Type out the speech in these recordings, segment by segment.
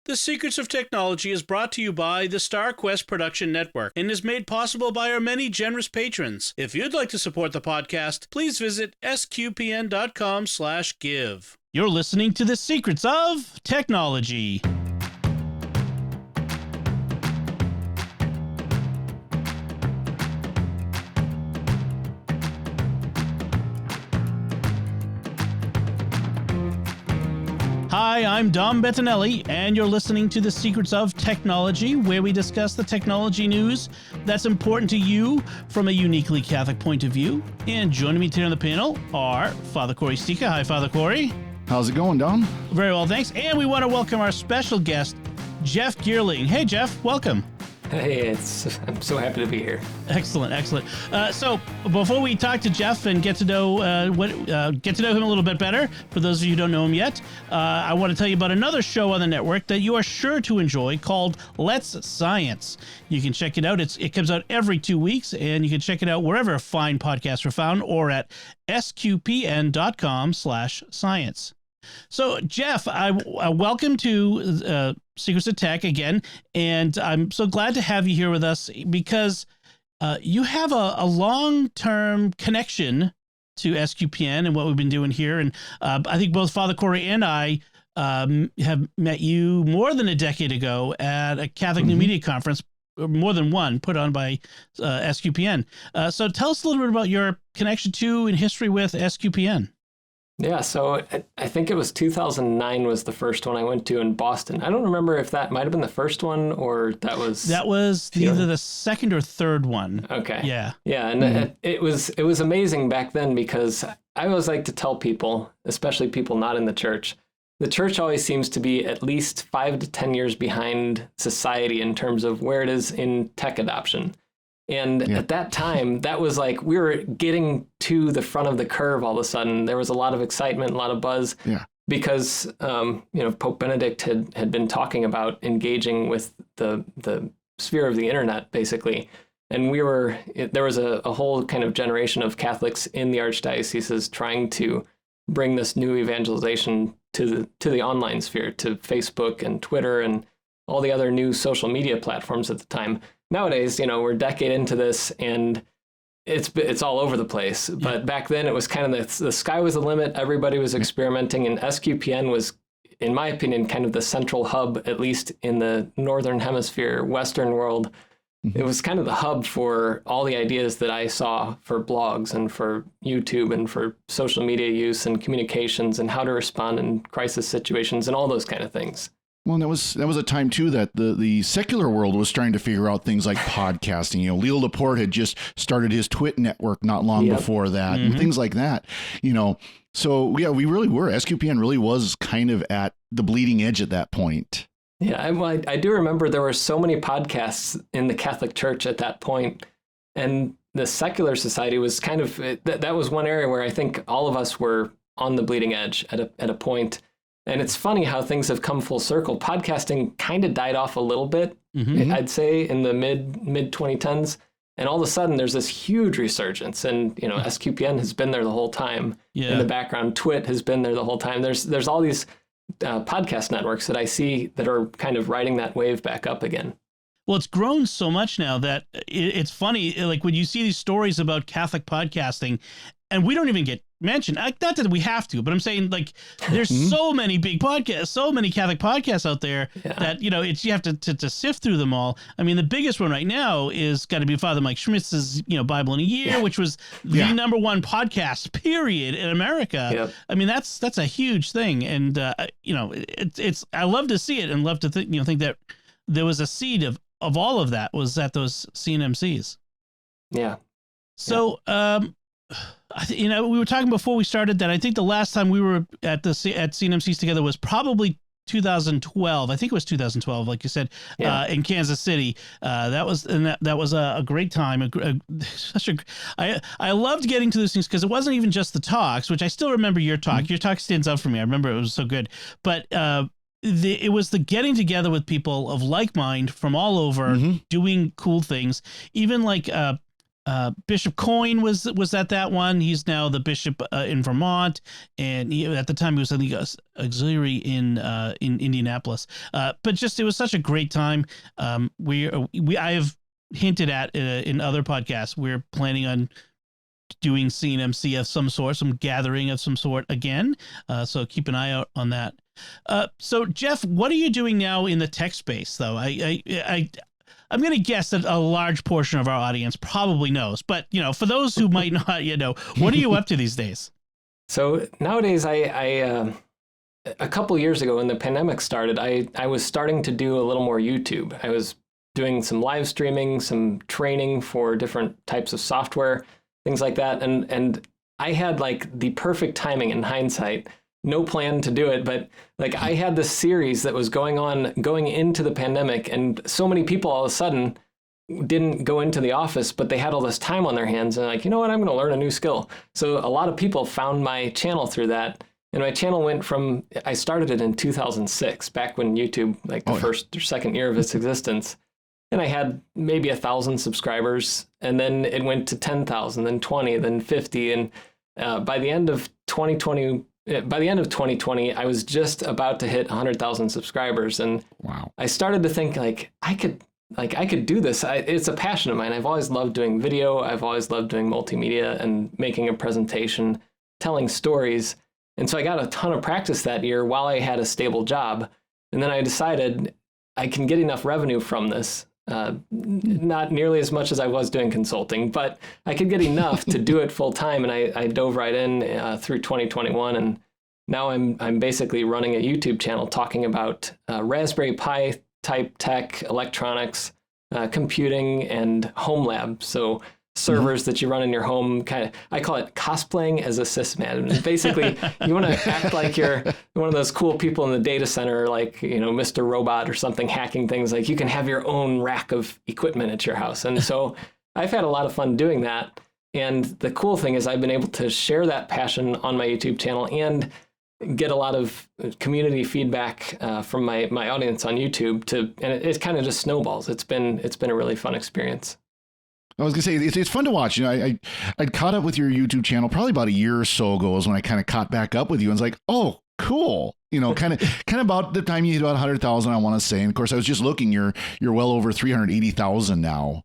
The Secrets of Technology is brought to you by the StarQuest Production Network and is made possible by our many generous patrons. If you'd like to support the podcast, please visit sqpn.com/give. You're listening to The Secrets of Technology. Hi, I'm Dom Bettinelli, and you're listening to The Secrets of Technology, where we discuss the technology news that's important to you from a uniquely Catholic point of view. And joining me today on the panel are Father Cory Sticha. Hi, Father Cory. How's it going, Dom? Very well, thanks. And we want to welcome our special guest, Jeff Geerling. Hey, Jeff, welcome. Hey, I'm so happy to be here. Excellent, excellent. So before we talk to Jeff and get to know him a little bit better, for those of you who don't know him yet, I want to tell you about another show on the network that you are sure to enjoy called Let's Science. You can check it out. It comes out every 2 weeks, and you can check it out wherever fine podcasts are found or at sqpn.com/science. So, Jeff, I welcome to Secrets of Tech again, and I'm so glad to have you here with us because you have a long-term connection to SQPN and what we've been doing here. And I think both Father Cory and I have met you more than a decade ago at a Catholic New Media Conference, more than one, put on by SQPN. So tell us a little bit about your connection to and history with SQPN. Yeah, so I think it was 2009 was the first one I went to in Boston. I don't remember if that might have been the first one or that was either the second or third one. Okay. Yeah. Yeah, and it was amazing back then because I always like to tell people, especially people not in the church always seems to be at least 5 to 10 years behind society in terms of where it is in tech adoption. And at that time, that was like we were getting to the front of the curve all of a sudden. There was a lot of excitement, a lot of buzz, because Pope Benedict had been talking about engaging with the sphere of the internet, basically. And there was a whole kind of generation of Catholics in the archdioceses trying to bring this new evangelization to the online sphere, to Facebook and Twitter and all the other new social media platforms at the time. Nowadays, we're a decade into this and it's all over the place. But back then it was kind of the sky was the limit. Everybody was experimenting, and SQPN was, in my opinion, kind of the central hub, at least in the Northern Hemisphere, Western world. It was kind of the hub for all the ideas that I saw for blogs and for YouTube and for social media use and communications and how to respond in crisis situations and all those kind of things. Well, that was a time, too, that the secular world was trying to figure out things like podcasting. Leo Laporte had just started his Twit network not long before that and things like that. So, yeah, we really were. SQPN really was kind of at the bleeding edge at that point. Yeah, I do remember there were so many podcasts in the Catholic Church at that point, and the secular society was kind of that was one area where I think all of us were on the bleeding edge at a point. And it's funny how things have come full circle. Podcasting kind of died off a little bit, I'd say, in the mid 2010s. And all of a sudden, there's this huge resurgence. And, SQPN has been there the whole time. Yeah. In the background, Twit has been there the whole time. There's all these podcast networks that I see that are kind of riding that wave back up again. Well, it's grown so much now that it's funny, like when you see these stories about Catholic podcasting, and we don't even get mentioned, not that we have to, but I'm saying like there's so many big podcasts, so many Catholic podcasts out there that, you have to sift through them all. I mean, the biggest one right now is got to be Father Mike Schmitz's, Bible in a Year, which was the number one podcast, period, in America. Yep. I mean, that's a huge thing. And, it's I love to see it and love to think that there was a seed of all of that was at those CNMCs. Yeah. So, we were talking before we started that I think the last time we were at CNMCs together was probably 2012. I think it was 2012, like you said, in Kansas City. That was a great time. I loved getting to those things because it wasn't even just the talks, which I still remember your talk. Your talk stands out for me. I remember it was so good, but it was the getting together with people of like mind from all over doing cool things. Even like Bishop Coyne was at that one. He's now the bishop in Vermont, and at the time he was I think auxiliary in Indianapolis. But just it was such a great time. I have hinted at in other podcasts we're planning on doing CNMC of some sort, some gathering of some sort again. So keep an eye out on that. So Jeff, what are you doing now in the tech space, though? I'm going to guess that a large portion of our audience probably knows, but for those who might not, what are you up to these days? So nowadays, I a couple years ago when the pandemic started, I was starting to do a little more YouTube. I was doing some live streaming, some training for different types of software, things like that. And I had like the perfect timing in hindsight. No plan to do it, but like I had this series that was going into the pandemic, and so many people all of a sudden didn't go into the office, but they had all this time on their hands and like, you know what, I'm going to learn a new skill. So a lot of people found my channel through that. And my channel went from, I started it in 2006, back when YouTube, like the first or second year of its existence. And I had maybe 1,000 subscribers, and then it went to 10,000, then 20, then 50. And by the end of 2020, I was just about to hit 100,000 subscribers. And wow. I started to think I could do this. It's a passion of mine. I've always loved doing video. I've always loved doing multimedia and making a presentation, telling stories. And so I got a ton of practice that year while I had a stable job. And then I decided I can get enough revenue from this. Not nearly as much as I was doing consulting, but I could get enough to do it full time. And I dove right in through 2021. And now I'm basically running a YouTube channel talking about Raspberry Pi type tech, electronics, computing, and home lab. So servers that you run in your home, I call it cosplaying as a sysadmin. Basically, you want to act like you're one of those cool people in the data center, like, Mr. Robot or something, hacking things. Like you can have your own rack of equipment at your house. And so I've had a lot of fun doing that. And the cool thing is I've been able to share that passion on my YouTube channel and get a lot of community feedback from my audience on YouTube and it kind of just snowballs. It's been a really fun experience. I was gonna say it's fun to watch. I'd caught up with your YouTube channel probably about a year or so ago is when I kind of caught back up with you and was like, oh, cool. Kind of about the time you hit about 100,000, I want to say. And of course, I was just looking. You're well over 380,000 now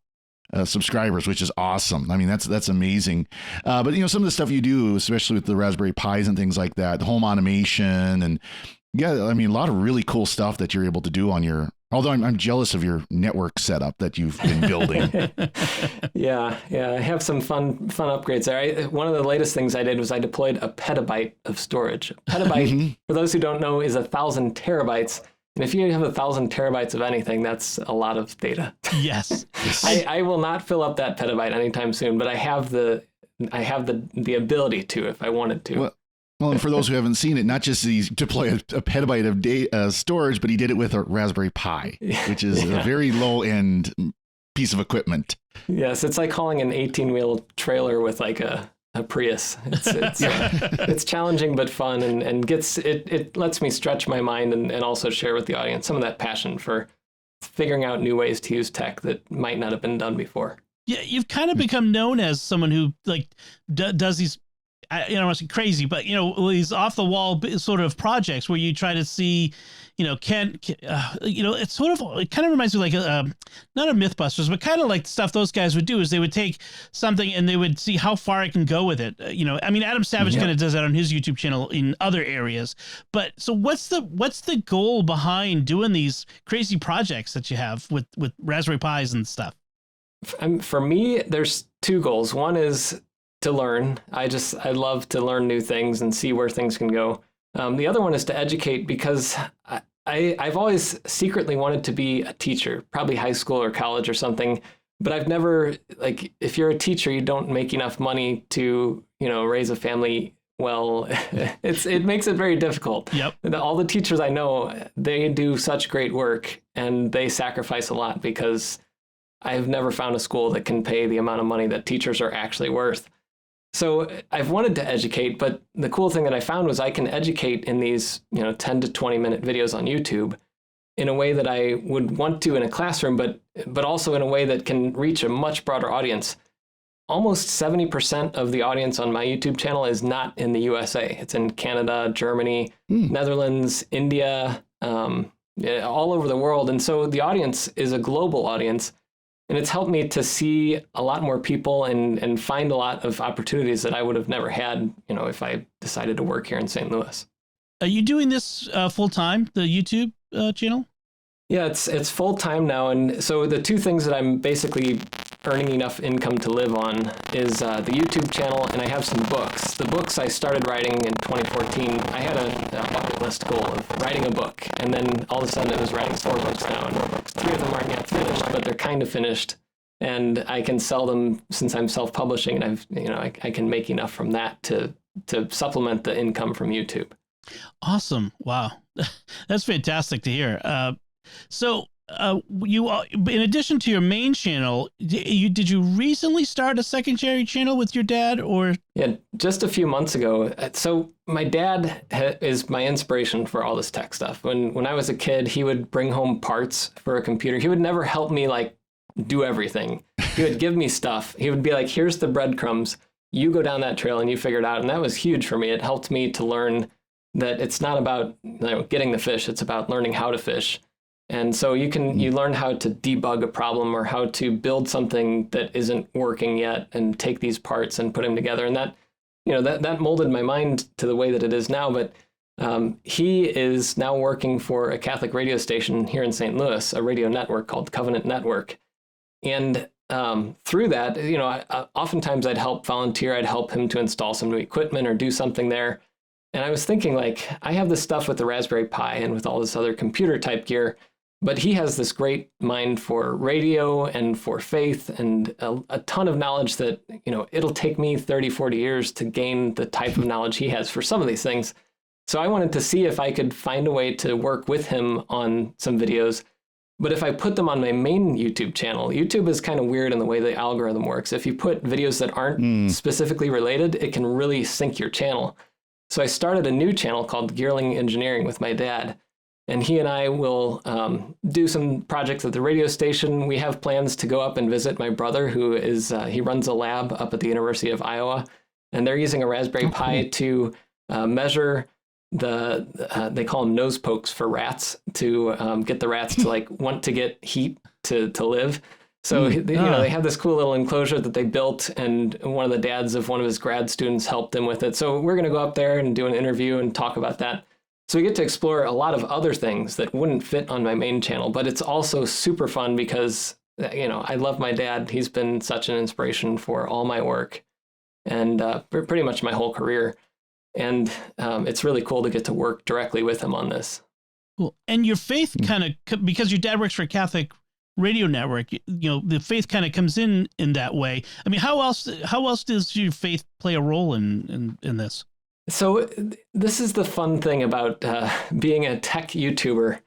subscribers, which is awesome. I mean, that's amazing. But some of the stuff you do, especially with the Raspberry Pis and things like that, home automation, and yeah, I mean, a lot of really cool stuff that you're able to do on your. Although I'm jealous of your network setup that you've been building. Yeah, I have some fun upgrades there. One of the latest things I did was I deployed a petabyte of storage. A petabyte, for those who don't know, is 1,000 terabytes. And if you have 1,000 terabytes of anything, that's a lot of data. Yes. I will not fill up that petabyte anytime soon, but I have the ability to if I wanted to. Well, and for those who haven't seen it, not just did he deploy a petabyte of storage, but he did it with a Raspberry Pi, which is a very low-end piece of equipment. Yes, it's like hauling an 18-wheel trailer with like a Prius. It's challenging but fun, and it lets me stretch my mind and also share with the audience some of that passion for figuring out new ways to use tech that might not have been done before. Yeah, you've kind of become known as someone who does these. I don't want to say crazy, but these off the wall sort of projects where you try to see, it's sort of, it kind of reminds me like not a Mythbusters, but kind of like stuff those guys would do is they would take something and they would see how far it can go with it. I mean, Adam Savage kind of does that on his YouTube channel in other areas. But so what's the goal behind doing these crazy projects that you have with Raspberry Pis and stuff? For me, there's two goals. One is to learn. I love to learn new things and see where things can go. The other one is to educate, because I've always secretly wanted to be a teacher, probably high school or college or something, but I've never, if you're a teacher, you don't make enough money to, raise a family well. It makes it very difficult. Yep. All the teachers I know, they do such great work and they sacrifice a lot, because I've never found a school that can pay the amount of money that teachers are actually worth. So I've wanted to educate, but the cool thing that I found was I can educate in these, 10 to 20 minute videos on YouTube in a way that I would want to in a classroom, but also in a way that can reach a much broader audience. almost 70% of the audience on my YouTube channel is not in the USA. It's in Canada, Germany, Netherlands, India, all over the world. And so the audience is a global audience. And it's helped me to see a lot more people and find a lot of opportunities that I would have never had, if I decided to work here in St. Louis. Are you doing this full time, the YouTube channel? Yeah, it's full time now. And so the two things that I'm basically earning enough income to live on is the YouTube channel, and I have some books. The books I started writing in 2014. I had a bucket list goal of writing a book, and then all of a sudden it was writing 4 books now, and 3 of them aren't yet finished, but they're kind of finished, and I can sell them since I'm self-publishing, and I can make enough from that to supplement the income from YouTube. Awesome! Wow, that's fantastic to hear. So you, in addition to your main channel, did you recently start a secondary channel with your dad, or? Yeah, just a few months ago. So my dad is my inspiration for all this tech stuff. When I was a kid, he would bring home parts for a computer. He would never help me do everything. He would give me stuff. He would be like, "Here's the breadcrumbs. You go down that trail and you figure it out." And that was huge for me. It helped me to learn that it's not about getting the fish. It's about learning how to fish. And so you learn how to debug a problem or how to build something that isn't working yet and take these parts and put them together. And that molded my mind to the way that it is now. But he is now working for a Catholic radio station here in St. Louis, a radio network called Covenant Network. And through that, oftentimes I'd help volunteer. I'd help him to install some new equipment or do something there. And I was thinking, I have this stuff with the Raspberry Pi and with all this other computer type gear, but he has this great mind for radio and for faith and a ton of knowledge that, it'll take me 30, 40 years to gain the type of knowledge he has for some of these things. So I wanted to see if I could find a way to work with him on some videos. But if I put them on my main YouTube channel, YouTube is kind of weird in the way the algorithm works. If you put videos that aren't specifically related, it can really sink your channel. So I started a new channel called Geerling Engineering with my dad. And he and I will do some projects at the radio station. We have plans to go up and visit my brother, who is, he runs a lab up at the University of Iowa. And they're using a Raspberry Pi to measure they call them nose pokes for rats, to get the rats to want to get heat to live. So they have this cool little enclosure that they built, and one of the dads of one of his grad students helped him with it. So we're going to go up there and do an interview and talk about that. So we get to explore a lot of other things that wouldn't fit on my main channel, but it's also super fun because, I love my dad. He's been such an inspiration for all my work and pretty much my whole career. And it's really cool to get to work directly with him on this. Cool. And your faith kind of, because your dad works for a Catholic radio network, the faith kind of comes in that way. I mean, how else does your faith play a role in this? So this is the fun thing about being a tech YouTuber.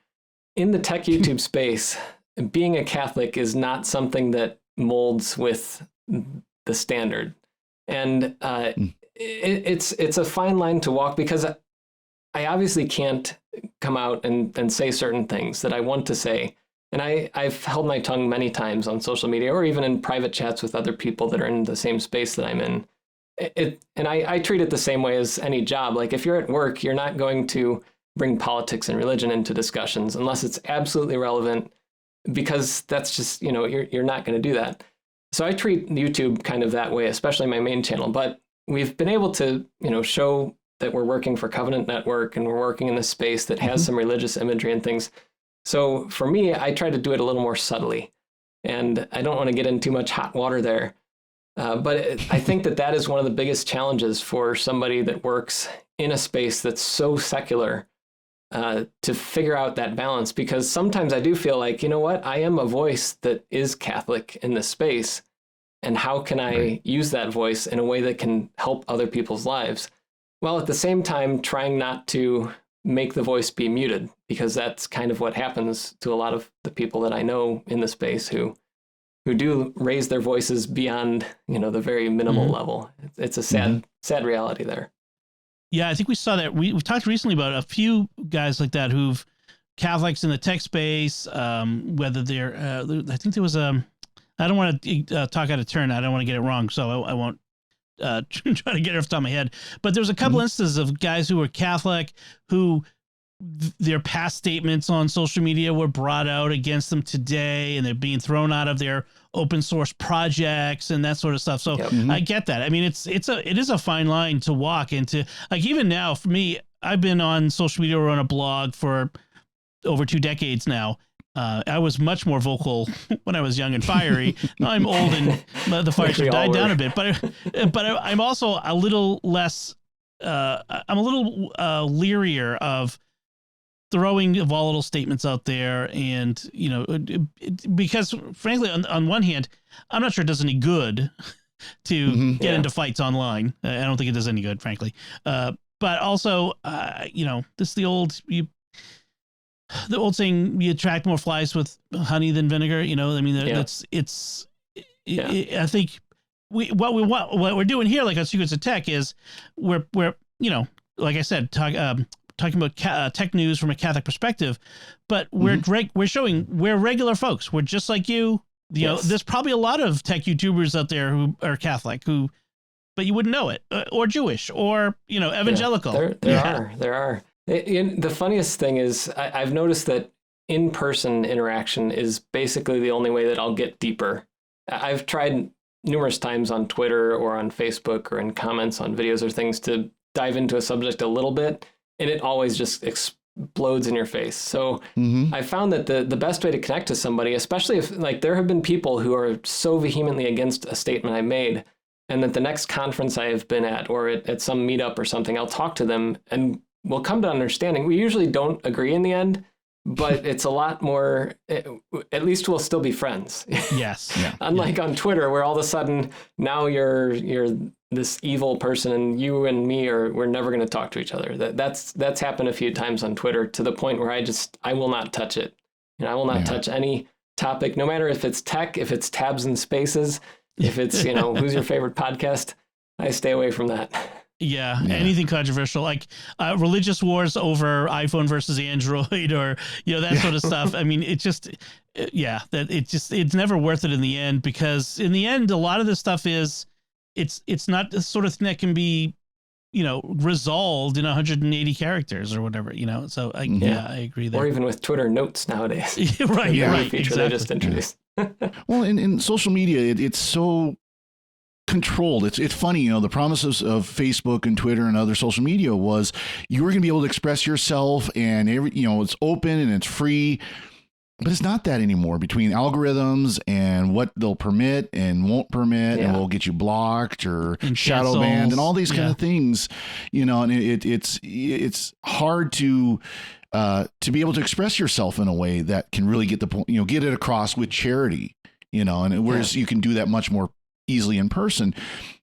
In the tech YouTube space, being a Catholic is not something that molds with the standard. And it's a fine line to walk, because I obviously can't come out and say certain things that I want to say. And I've held my tongue many times on social media, or even in private chats with other people that are in the same space that I'm in. And I treat it the same way as any job. Like, if you're at work, you're not going to bring politics and religion into discussions unless it's absolutely relevant, because that's just, you're not going to do that. So I treat YouTube kind of that way, especially my main channel. But we've been able to, show that we're working for Covenant Network and we're working in this space that has some religious imagery and things. So for me, I try to do it a little more subtly, and I don't want to get into too much hot water there. But I think that is one of the biggest challenges for somebody that works in a space that's so secular, to figure out that balance. Because sometimes I do feel like, I am a voice that is Catholic in this space. And how can I use that voice in a way that can help other people's lives? While at the same time trying not to make the voice be muted, because that's kind of what happens to a lot of the people that I know in the space who do raise their voices beyond, the very minimal level. It's a sad reality there. Yeah, I think we saw that. We've talked recently about a few guys like that who've Catholics in the tech space, whether they're, I think there was I don't want to talk out of turn. I don't want to get it wrong, so I won't try to get it off the top of my head. But there's a couple instances of guys who were Catholic who their past statements on social media were brought out against them today, and they're being thrown out of their open source projects and that sort of stuff. So I get that. I mean, it is a fine line to walk into. Like, even now for me, I've been on social media or on a blog for over 2 decades now. I was much more vocal when I was young and fiery. I'm old and the fires have died down a bit, but I'm also a little less, I'm a little learier of throwing volatile statements out there. And, you know, because frankly, on one hand, I'm not sure it does any good to get into fights online. I don't think it does any good, frankly. But also, you know, this is the old saying, you attract more flies with honey than vinegar. You know, I mean, I think what we're doing here, like on Secrets of Tech, is we're you know, like I said, talking about tech news from a Catholic perspective, but we're showing we're regular folks. We're just like you. You know, there's probably a lot of tech YouTubers out there who are Catholic but you wouldn't know it, or Jewish, or, you know, evangelical. There are. The funniest thing is I've noticed that in-person interaction is basically the only way that I'll get deeper. I've tried numerous times on Twitter or on Facebook or in comments on videos or things to dive into a subject a little bit, and it always just explodes in your face. So I found that the best way to connect to somebody, especially if, like, there have been people who are so vehemently against a statement I made, and that the next conference I have been at, or at some meetup or something, I'll talk to them and we'll come to understanding. We usually don't agree in the end, but it's a lot more, at least we'll still be friends. Yes. Yeah. Unlike on Twitter, where all of a sudden now you're this evil person and you and me we're never going to talk to each other. That's happened a few times on Twitter, to the point where I will not touch it. And I will not touch any topic, no matter if it's tech, if it's tabs and spaces, if it's, you know, who's your favorite podcast, I stay away from that. Yeah, anything controversial, like religious wars over iPhone versus Android, or, you know, that sort of stuff. I mean, it's never worth it in the end, because in the end, a lot of this stuff it's not the sort of thing that can be, you know, resolved in 180 characters or whatever, you know. So I agree there. Or even with Twitter notes nowadays. Right. Feature exactly. they just introduced. Well, in social media, it's so controlled. It's funny, you know, the promises of Facebook and Twitter and other social media was you were going to be able to express yourself, and it's open and it's free. But it's not that anymore, between algorithms and what they'll permit and won't permit, and will get you blocked or shadow banned and all these kind of things, you know. And it's hard to be able to express yourself in a way that can really get the point, you know, get it across with charity, you know, and whereas you can do that much more easily in person.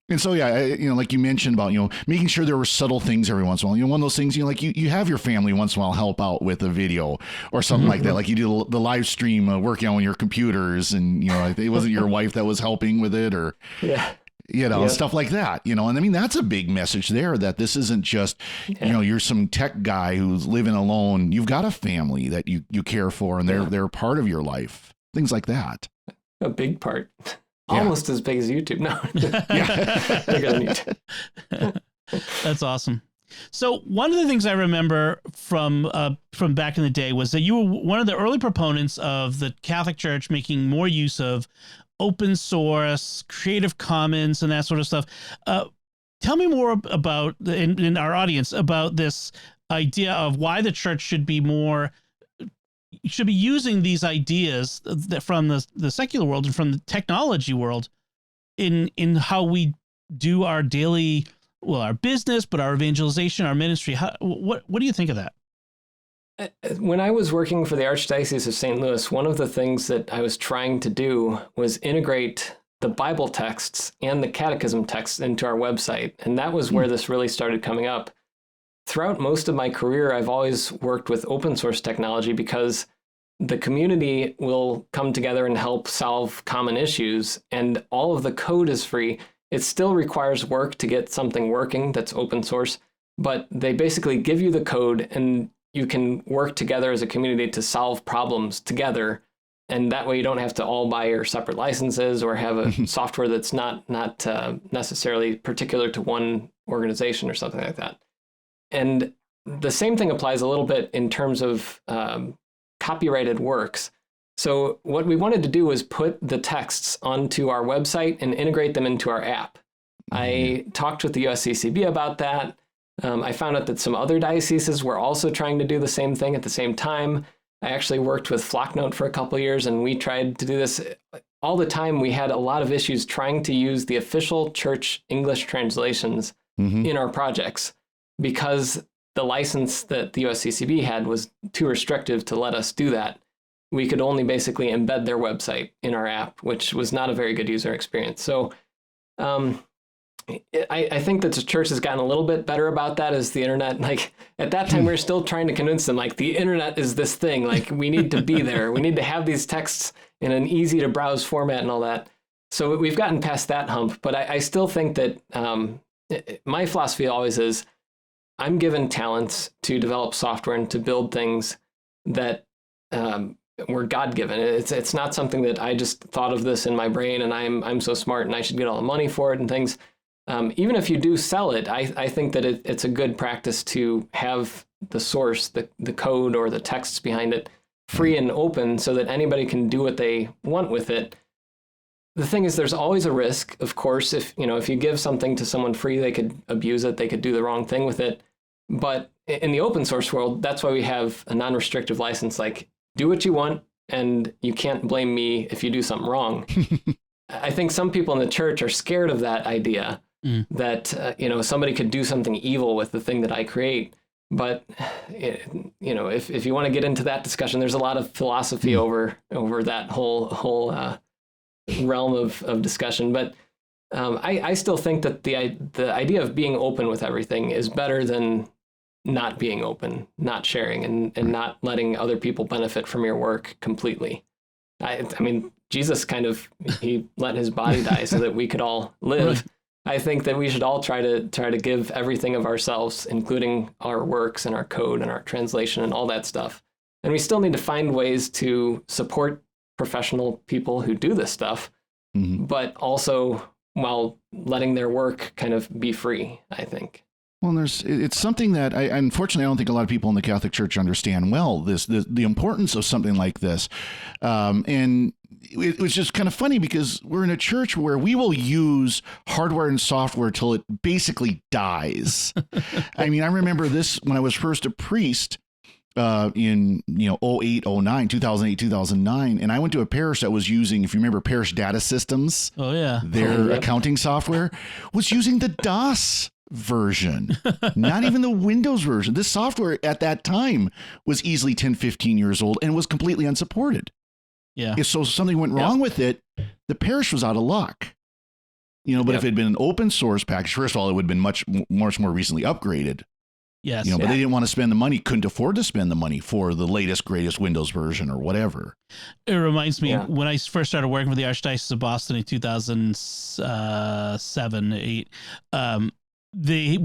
And so, like you mentioned about, you know, making sure there were subtle things every once in a while. You know, one of those things, you know, like you have your family once in a while help out with a video or something like that. Like you do the live stream working on your computers, and, you know, it wasn't your wife that was helping with it, or, you know, stuff like that, you know. And I mean, that's a big message there, that this isn't just, you know, you're some tech guy who's living alone. You've got a family that you care for, and they're part of your life. Things like that. A big part. Almost as big as YouTube. No. Bigger than YouTube. That's awesome. So one of the things I remember from back in the day was that you were one of the early proponents of the Catholic Church making more use of open source, Creative Commons, and that sort of stuff. Tell me more about, in our audience, about this idea of why the church should be using these ideas that from the secular world and from the technology world in how we do our daily, our business, but our evangelization, our ministry. What do you think of that? When I was working for the Archdiocese of St. Louis, one of the things that I was trying to do was integrate the Bible texts and the catechism texts into our website. And that was where this really started coming up. Throughout most of my career, I've always worked with open source technology because the community will come together and help solve common issues, and all of the code is free. It still requires work to get something working that's open source, but they basically give you the code, and you can work together as a community to solve problems together. And that way you don't have to all buy your separate licenses or have a software that's not necessarily particular to one organization or something like that. And the same thing applies a little bit in terms of copyrighted works. So what we wanted to do was put the texts onto our website and integrate them into our app. I talked with the USCCB about that. I found out that some other dioceses were also trying to do the same thing at the same time. I actually worked with Flocknote for a couple of years, and we tried to do this all the time. We had a lot of issues trying to use the official church English translations in our projects because the license that the USCCB had was too restrictive to let us do that. We could only basically embed their website in our app, which was not a very good user experience. So I think that the church has gotten a little bit better about that as the internet, like at that time, we were still trying to convince them, like the internet is this thing, like we need to be there. We need to have these texts in an easy to browse format and all that. So we've gotten past that hump, but I still think that my philosophy always is I'm given talents to develop software and to build things that were God-given. It's not something that I just thought of this in my brain and I'm so smart and I should get all the money for it and things. Even if you do sell it, I think that it's a good practice to have the source, the code or the texts behind it free and open so that anybody can do what they want with it. The thing is, there's always a risk, of course, if you give something to someone free, they could abuse it, they could do the wrong thing with it. But in the open source world, that's why we have a non-restrictive license, like do what you want and you can't blame me if you do something wrong. I think some people in the church are scared of that idea that, somebody could do something evil with the thing that I create. But, if you want to get into that discussion, there's a lot of philosophy over that whole realm of discussion. But I still think that the idea of being open with everything is better than not being open, not sharing, and not letting other people benefit from your work completely. I mean, Jesus he let his body die so that we could all live. Right. I think that we should all try to give everything of ourselves, including our works and our code and our translation and all that stuff. And we still need to find ways to support professional people who do this stuff, but also while letting their work kind of be free, I think. Well, it's something that unfortunately, I don't think a lot of people in the Catholic Church understand well, the importance of something like this. And it was just kind of funny because we're in a church where we will use hardware and software till it basically dies. I mean, I remember this when I was first a priest in 2008, 2009, and I went to a parish that was using, if you remember, Parish Data Systems. Oh yeah, their accounting software was using the DOS version, not even the Windows version. This software at that time was easily 10, 15 years old and was completely unsupported. Yeah. If something went wrong with it, the parish was out of luck. But if it had been an open source package, first of all, it would have been much more recently upgraded. Yes. But they didn't want to spend the money, couldn't afford to spend the money for the latest, greatest Windows version or whatever. It reminds me when I first started working for the Archdiocese of Boston in 2007, 8. They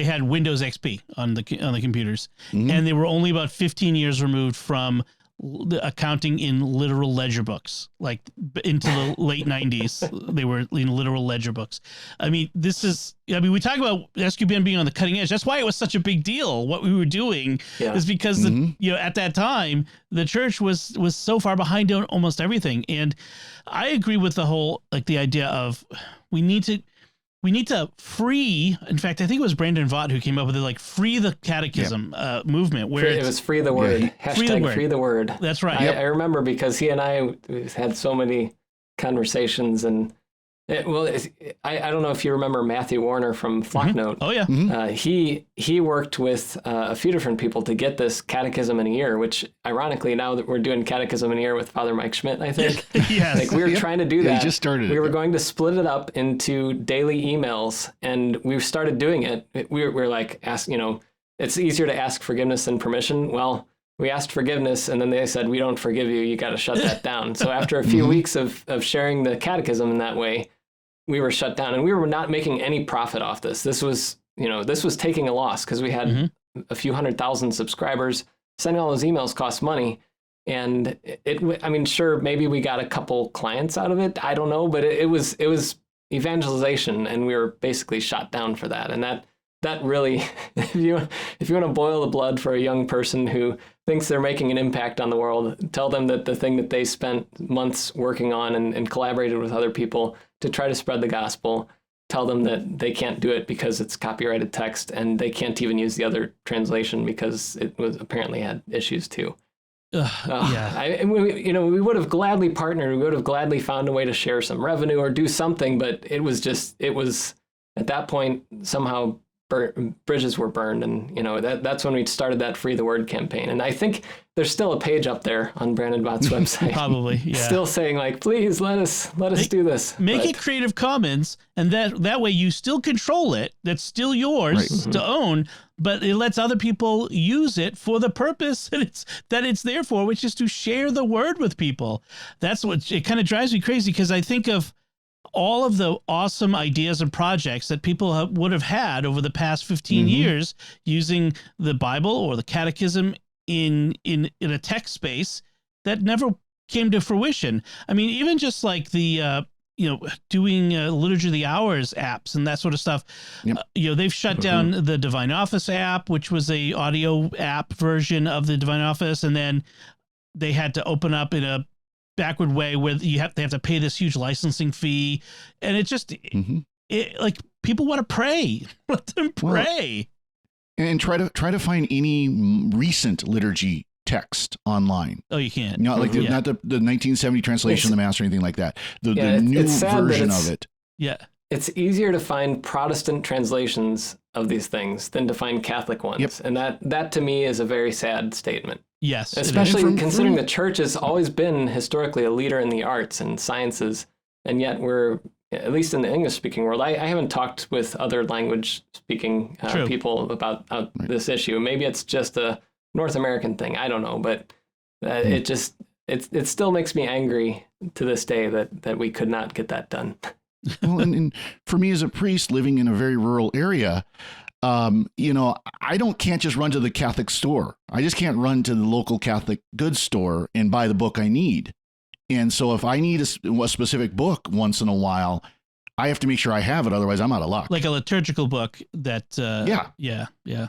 had Windows XP on the computers, and they were only about 15 years removed from the accounting in literal ledger books, like into the late 90s. They were in literal ledger books. I mean, we talk about SQBN being on the cutting edge. That's why it was such a big deal. What we were doing is because at that time the church was so far behind on almost everything. And I agree with the whole, like, the idea of we need to free. In fact, I think it was Brandon Vaught who came up with it, like free the catechism movement. Where it was free the word. Hashtag free the word. That's right. I remember because he and I had so many conversations, and I don't know if you remember Matthew Warner from Flocknote. Oh yeah. He worked with a few different people to get this catechism in a year, which ironically now that we're doing catechism in a year with Father Mike Schmidt, I think. Yes. Like we were trying to do that. He just started we were going to split it up into daily emails, and we started doing it. We were like, it's easier to ask forgiveness than permission. Well, we asked forgiveness, and then they said, we don't forgive you. You got to shut that down. So after a few weeks of sharing the catechism in that way, we were shut down, and we were not making any profit off this. This was taking a loss because we had a few 100,000 subscribers. Sending all those emails cost money, And I mean, sure, maybe we got a couple clients out of it. I don't know, but it was evangelization, and we were basically shot down for that. And that really, if you want to boil the blood for a young person who thinks they're making an impact on the world, tell them that the thing that they spent months working on and collaborated with other people to try to spread the gospel, tell them that they can't do it because it's copyrighted text, and they can't even use the other translation because it was apparently had issues too. Yeah. We would have gladly partnered. We would have gladly found a way to share some revenue or do something, but it was at that point somehow bridges were burned, and that's when we started that Free the Word campaign. And I think there's still a page up there on Brandon Bott's website, probably, yeah, still saying like, please let us do this. Make it Creative Commons, and that way you still control it. That's still yours to own, but it lets other people use it for the purpose that it's there for, which is to share the word with people. That's what it kind of drives me crazy, because I think of all of the awesome ideas and projects that people would have had over the past 15 years using the Bible or the Catechism in a text space that never came to fruition. I mean, even just like the doing Liturgy of the Hours apps and that sort of stuff. Yep. They've shut down the Divine Office app, which was a audio app version of the Divine Office, and then they had to open up in a backward way where they have to pay this huge licensing fee, and it just like people want to pray. Let them pray. Well, and try to find any recent liturgy text online. Oh, you can't. Not like not the 1970 translation of the Mass or anything like that. The new version of it. Yeah. It's easier to find Protestant translations of these things than to find Catholic ones. Yep. And that to me is a very sad statement. Yes. Especially considering the church has always been historically a leader in the arts and sciences. And yet we're, at least in the English speaking world, I haven't talked with other language speaking people about this issue. Maybe it's just a North American thing. I don't know. But it still makes me angry to this day that we could not get that done. Well, and for me as a priest living in a very rural area, I can't just run to the Catholic store. I just can't run to the local Catholic goods store and buy the book I need. And so if I need a specific book once in a while, I have to make sure I have it. Otherwise, I'm out of luck. Like a liturgical book that, Yeah.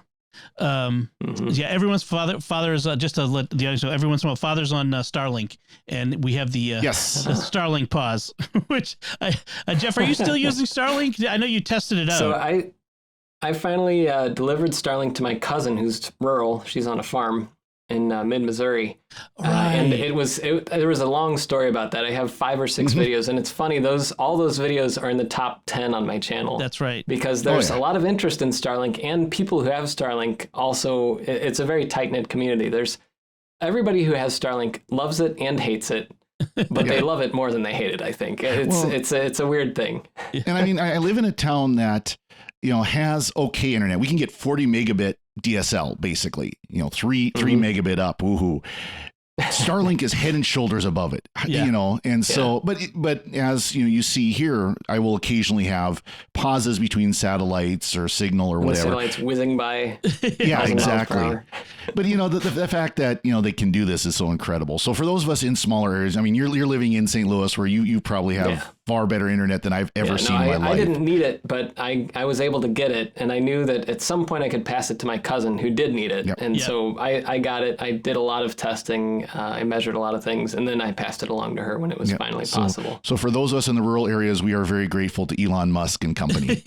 Everyone's father is just to let the audience know, every once in a while, father's on Starlink, and we have the Starlink pause. Which Jeff, are you still using Starlink? I know you tested it out. So I finally delivered Starlink to my cousin who's rural. She's on a farm in mid-Missouri. Right. And there was a long story about that. I have 5 or 6 videos, and it's funny, all those videos are in the top 10 on my channel. That's right. Because there's a lot of interest in Starlink, and people who have Starlink also, it's a very tight-knit community. There's everybody who has Starlink loves it and hates it, but they love it more than they hate it, I think. It's a weird thing. And I mean, I live in a town that, has okay internet. We can get 40 megabit DSL, basically, 3 megabit up. Woohoo. Starlink is head and shoulders above it, and so, but as you see here, I will occasionally have pauses between satellites or signal or whatever. Satellites whizzing by. Yeah, exactly. But the fact that they can do this is so incredible. So for those of us in smaller areas, I mean, you're living in St. Louis, where you probably have far better internet than I've ever seen in my life. I didn't need it, but I was able to get it, and I knew that at some point I could pass it to my cousin who did need it, and so I got it. I did a lot of testing. I measured a lot of things, and then I passed it along to her when it was finally possible. So for those of us in the rural areas, we are very grateful to Elon Musk and company.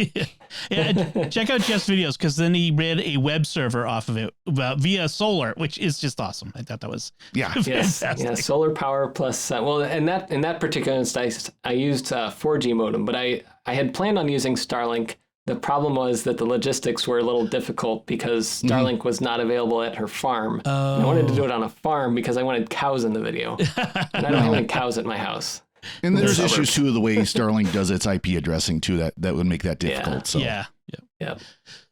Check out Jeff's videos, because then he ran a web server off of it via solar, which is just awesome. I thought that was fantastic. Solar power plus in that particular instance, I used 4G modem, but I had planned on using Starlink. The problem was that the logistics were a little difficult because Starlink was not available at her farm. Oh. And I wanted to do it on a farm because I wanted cows in the video. And I don't have any cows at my house. And there's issues too, the way Starlink does its IP addressing too, that would make that difficult. So. Yeah.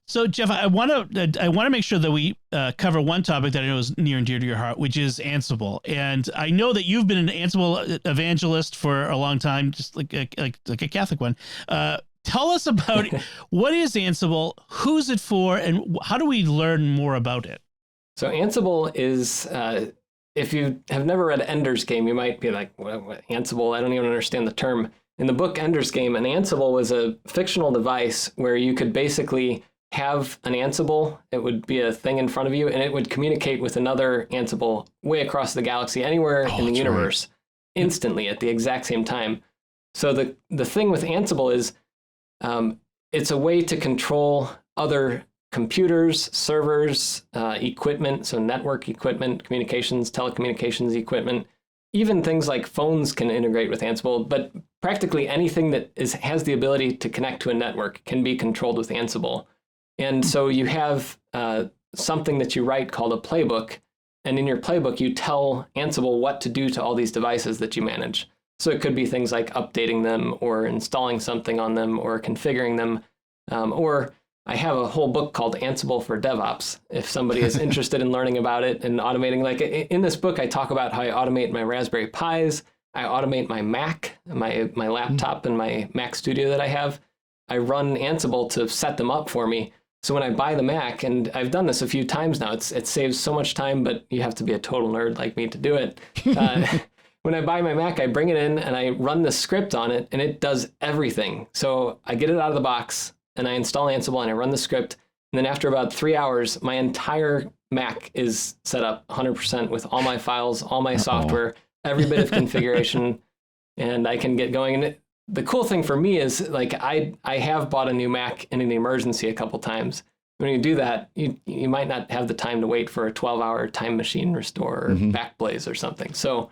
So Jeff, I want to make sure that we cover one topic that I know is near and dear to your heart, which is Ansible. And I know that you've been an Ansible evangelist for a long time, just like a Catholic one. Tell us about what is Ansible, who's it for, and how do we learn more about it? So Ansible is if you have never read Ender's Game, you might be like, what, Ansible? I don't even understand the term. In the book Ender's Game, an Ansible was a fictional device where you could basically have an Ansible. It would be a thing in front of you, and it would communicate with another Ansible way across the galaxy, anywhere in the universe, instantly at the exact same time. So the thing with Ansible is it's a way to control other computers, servers, equipment, so network equipment, communications, telecommunications equipment. Even things like phones can integrate with Ansible, but practically anything that has the ability to connect to a network can be controlled with Ansible. And so you have something that you write called a playbook, and in your playbook, you tell Ansible what to do to all these devices that you manage. So it could be things like updating them or installing something on them or configuring them. Or I have a whole book called Ansible for Devops. If somebody is interested in learning about it and automating, like in this book, I talk about how I automate my Raspberry Pis. I automate my Mac, my laptop and my Mac Studio that I have. I run Ansible to set them up for me. So when I buy the Mac, and I've done this a few times now, it saves so much time, but you have to be a total nerd like me to do it. When I buy my Mac, I bring it in and I run the script on it, and it does everything. So I get it out of the box and I install Ansible and I run the script. And then after about 3 hours, my entire Mac is set up 100% with all my files, all my software, every bit of configuration, and I can get going. And the cool thing for me is, like, I have bought a new Mac in an emergency a couple times. When you do that, you might not have the time to wait for a 12-hour time machine restore or Backblaze or something. So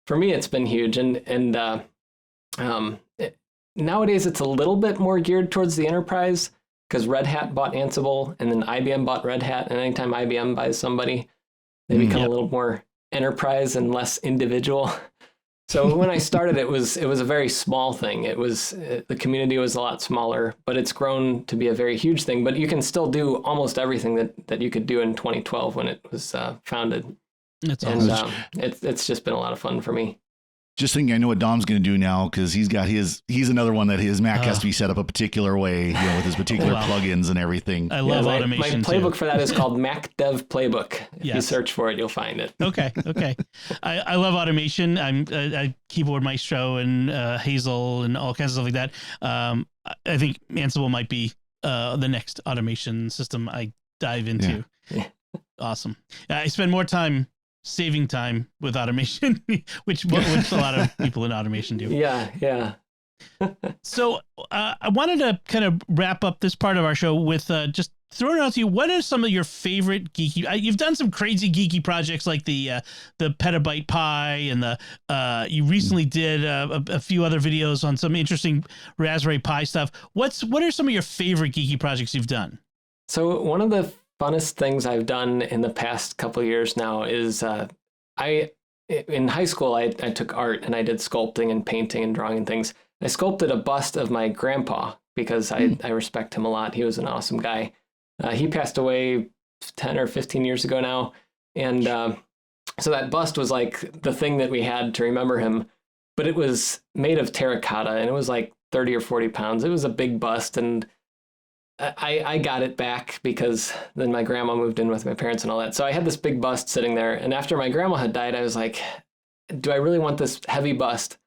for me, it's been huge. Nowadays, it's a little bit more geared towards the enterprise because Red Hat bought Ansible and then IBM bought Red Hat. And anytime IBM buys somebody, they become a little more enterprise and less individual. So when I started, it was a very small thing. The community was a lot smaller, but it's grown to be a very huge thing. But you can still do almost everything that you could do in 2012 when it was founded. That's awesome. And it's just been a lot of fun for me. Just thinking, I know what Dom's going to do now because he's another one that his Mac has to be set up a particular way, with his particular plugins and everything. I love automation. My playbook for that is called Mac Dev Playbook. If you search for it, you'll find it. Okay. I love automation. I'm a Keyboard Maestro and Hazel and all kinds of stuff like that. I think Ansible might be the next automation system I dive into. Yeah. Awesome. I spend more time saving time with automation, which a lot of people in automation do. Yeah. So I wanted to kind of wrap up this part of our show with just throwing it out to you. What are some of your favorite geeky? You've done some crazy geeky projects like the Petabyte Pi, and you recently did a few other videos on some interesting Raspberry Pi stuff. What are some of your favorite geeky projects you've done? So one of the funnest things I've done in the past couple of years now is in high school, I took art and I did sculpting and painting and drawing and things. I sculpted a bust of my grandpa because I respect him a lot. He was an awesome guy. He passed away 10 or 15 years ago now. And so that bust was like the thing that we had to remember him, but it was made of terracotta and it was like 30 or 40 pounds. It was a big bust, and I got it back because then my grandma moved in with my parents and all that. So I had this big bust sitting there. And after my grandma had died, I was like, do I really want this heavy bust?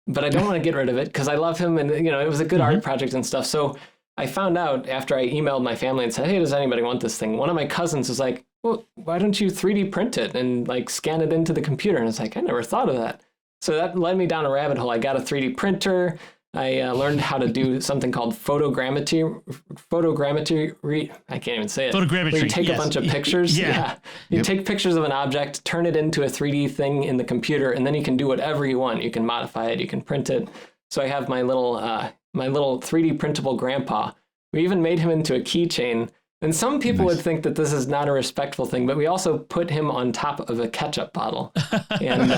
But I don't want to get rid of it because I love him. And, it was a good art project and stuff. So I found out after I emailed my family and said, hey, does anybody want this thing? One of my cousins was like, well, why don't you 3D print it and like scan it into the computer? And I was like, I never thought of that. So that led me down a rabbit hole. I got a 3D printer. I learned how to do something called photogrammetry. I can't even say it. Photogrammetry. Where you take a bunch of pictures. You take pictures of an object, turn it into a 3D thing in the computer, and then you can do whatever you want. You can modify it. You can print it. So I have my little 3D printable grandpa. We even made him into a keychain. And some people would think that this is not a respectful thing, but we also put him on top of a ketchup bottle. And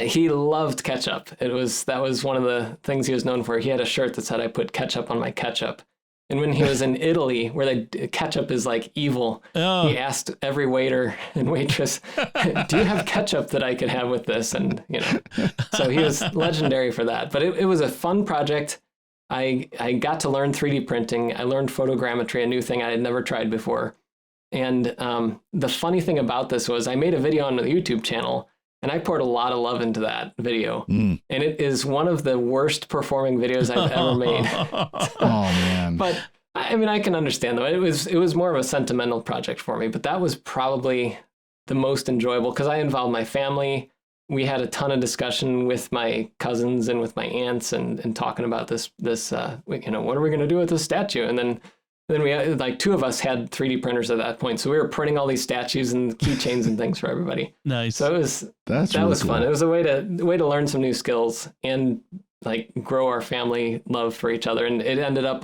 he loved ketchup. That was one of the things he was known for. He had a shirt that said, I put ketchup on my ketchup. And when he was in Italy, where ketchup is like evil, he asked every waiter and waitress, do you have ketchup that I could have with this? And, so he was legendary for that. But it was a fun project. I got to learn 3D printing. I learned photogrammetry, a new thing I had never tried before. And the funny thing about this was I made a video on the YouTube channel, and I poured a lot of love into that video. And it is one of the worst performing videos I've ever made. Oh, man. But I mean, I can understand though. It was more of a sentimental project for me, but that was probably the most enjoyable because I involved my family. We had a ton of discussion with my cousins and with my aunts and talking about this, what are we going to do with this statue? And then we had, like, two of us had 3D printers at that point. So we were printing all these statues and keychains and things for everybody. Nice. So that was fun. It was a way to learn some new skills and like grow our family love for each other. And it ended up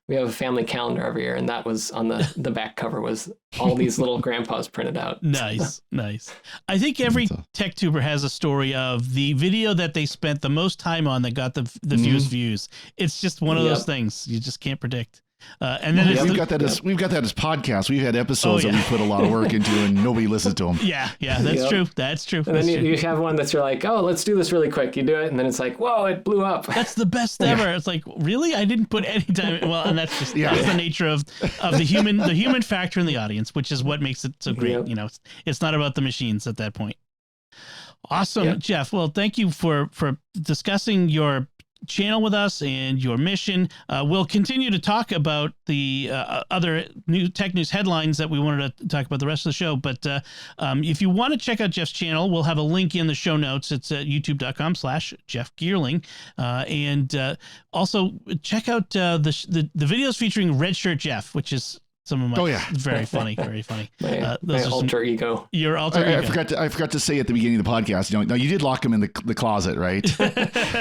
we have a family calendar every year. And that was on the back cover was all these little grandpas printed out. Nice. I think every tech tuber has a story of the video that they spent the most time on that got the fewest views. It's just one of those things you just can't predict. And then we've got that as podcasts. We've had episodes that we put a lot of work into, and nobody listens to them. Yeah, that's true. That's true. And then you have one that's you're like, oh, let's do this really quick. You do it, and then it's like, whoa, it blew up. That's the best ever. It's like, really? I didn't put any time. Well, and that's just that's the nature of the human factor in the audience, which is what makes it so great. Yep. You know, it's not about the machines at that point. Awesome, Jeff. Well, thank you for discussing your channel with us and your mission. We'll continue to talk about the other new tech news headlines that we wanted to talk about the rest of the show. But if you want to check out Jeff's channel, we'll have a link in the show notes. It's at youtube.com/Jeff Geerling. And also check out the videos featuring Red Shirt Jeff, which is some of my very funny. my alter ego. Your alter ego. I forgot to say at the beginning of the podcast. Now you did lock him in the closet, right?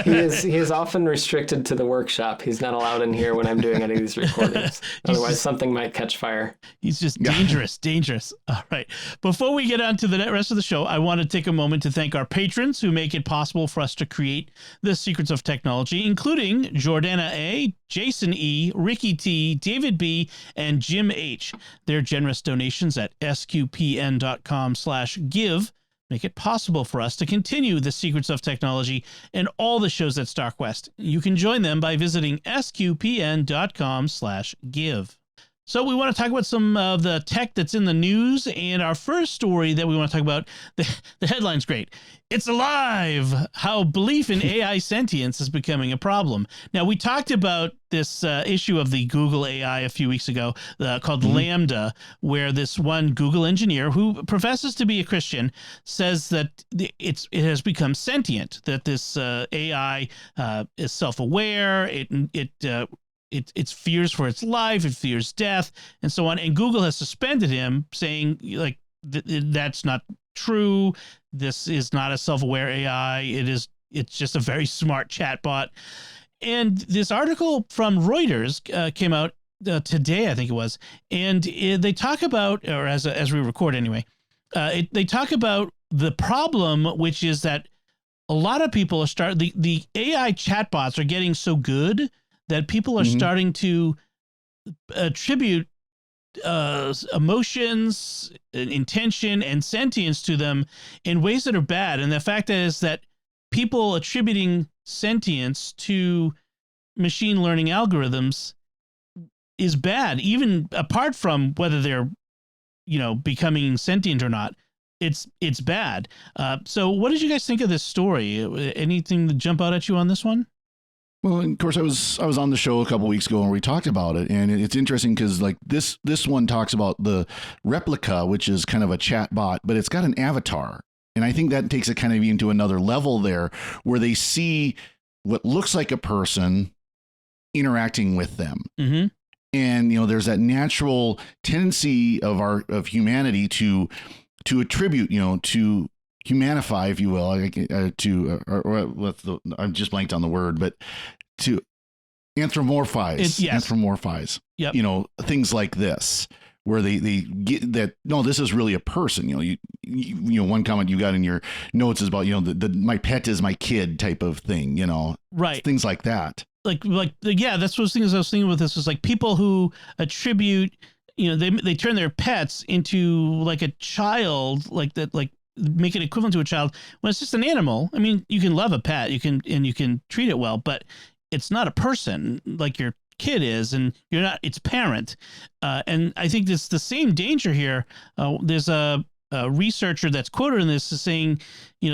He is often restricted to the workshop. He's not allowed in here when I'm doing any of these recordings. Otherwise, something might catch fire. He's just dangerous. All right. Before we get on to the rest of the show, I want to take a moment to thank our patrons who make it possible for us to create the Secrets of Technology, including Jordana A., Jason E., Ricky T., David B., and Jim H. Their generous donations at sqpn.com/give make it possible for us to continue the Secrets of Technology and all the shows at StarQuest. You can join them by visiting sqpn.com/give. So we want to talk about some of the tech that's in the news, and our first story that we want to talk about, the headline's great. It's alive! How belief in AI sentience is becoming a problem. Now, we talked about this issue of the Google AI a few weeks ago called Lambda, where this one Google engineer who professes to be a Christian says that it has become sentient, that this AI is self-aware, it fears for its life, it fears death, and so on. And Google has suspended him, saying like that's not true. This is not a self-aware AI. It's just a very smart chatbot. And this article from Reuters came out today, I think it was, and they talk about, or as we record anyway, they talk about the problem, which is that a lot of people are the AI chatbots are getting so good that people are starting to attribute emotions, intention, and sentience to them in ways that are bad. And the fact is that people attributing sentience to machine learning algorithms is bad, even apart from whether they're, becoming sentient or not. It's bad. So what did you guys think of this story? Anything to jump out at you on this one? Well, of course, I was on the show a couple weeks ago and we talked about it, and it's interesting because like this one talks about the replica, which is kind of a chat bot, but it's got an avatar, and I think that takes it kind of into another level there, where they see what looks like a person interacting with them, and there's that natural tendency of humanity to attribute, to humanify, if you will, I'm just blanked on the word, but to anthropomorphize, anthropomorphize, things like this, where they get that, no, this is really a person. You one comment you got in your notes is about, the my pet is my kid type of thing, right. Things like that. That's what I was thinking with this was like people who attribute, they turn their pets into like a child, like that, like make it equivalent to a child when it's just an animal. I mean, you can love a pet, you can treat it well, but it's not a person like your kid is, and you're not its parent. And I think it's the same danger here. There's a researcher that's quoted in this is saying,